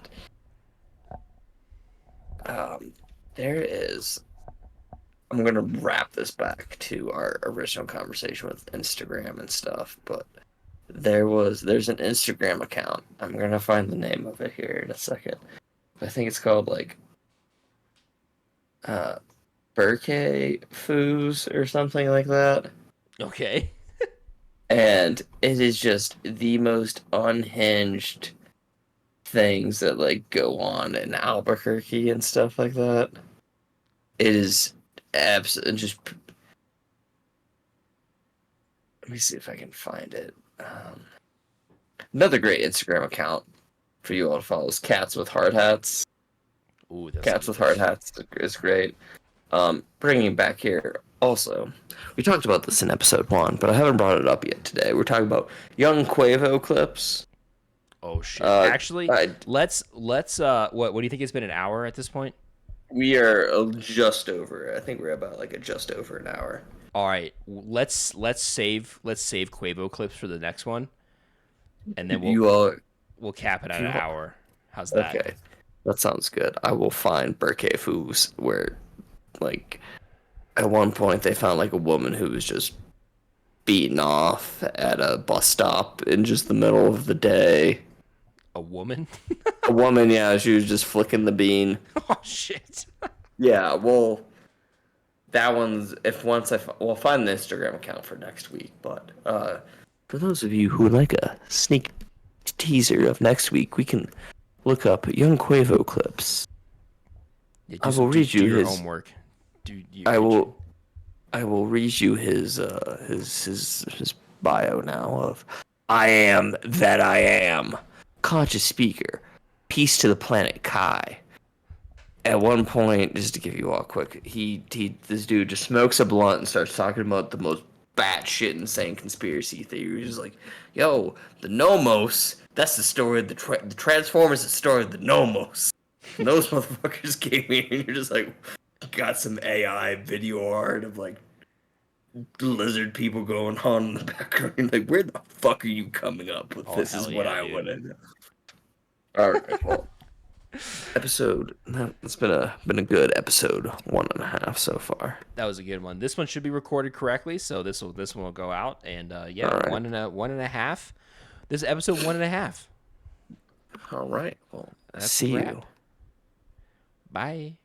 um, there is. I'm gonna wrap this back to our original conversation with Instagram and stuff, but there's an Instagram account. I'm gonna find the name of it here in a second. I think it's called like uh Burke Foos or something like that. Okay. And it is just the most unhinged things that like go on in Albuquerque and stuff like that. It is absolutely just. Let me see if I can find it. Another great Instagram account for you all to follow is Cats with Hard Hats. Ooh, that Cats sounds with good. Hard Hats is great. Bringing back here also, we talked about this in episode 1, but I haven't brought it up yet today. We're talking about young Quavo clips. Oh shit. Uh, Actually, I, let's what do you think it's been an hour at this point? we are just over. I think we're about like just over an hour. All right, let's save Quavo clips for the next one, and then You all, we'll cap it if at an you all, hour. How's that? okay, that sounds good. I will find Burke Foos where, like, at one point they found like a woman who was just beaten off at a bus stop in just the middle of the day. A woman? A woman, yeah, she was just flicking the bean. Oh shit. Yeah, well, that one's if once we'll find the Instagram account for next week. But for those of you who would like a sneak teaser of next week, we can look up Young Quavo clips. Yeah, I will read do you your his. homework. Do you I read? will. I will read you his bio now of I am that I am. Conscious speaker. Peace to the planet Kai. At one point, just to give you all a quick, this dude just smokes a blunt and starts talking about the most batshit insane conspiracy theories. He's like, yo, the Nomos, that's the story of the Transformers, is the story of the Nomos. And those motherfuckers came in and you're just like, got some AI video art of like lizard people going on in the background. You're like, where the fuck are you coming up with? Oh This is hell what yeah, I dude. want to know. All right, well, episode. It's been a good episode 1.5 so far. That was a good one. This one should be recorded correctly, so this one will go out. And yeah, All right, one and a half. This is episode 1.5. all right. Well, That's a see wrap. you. Bye.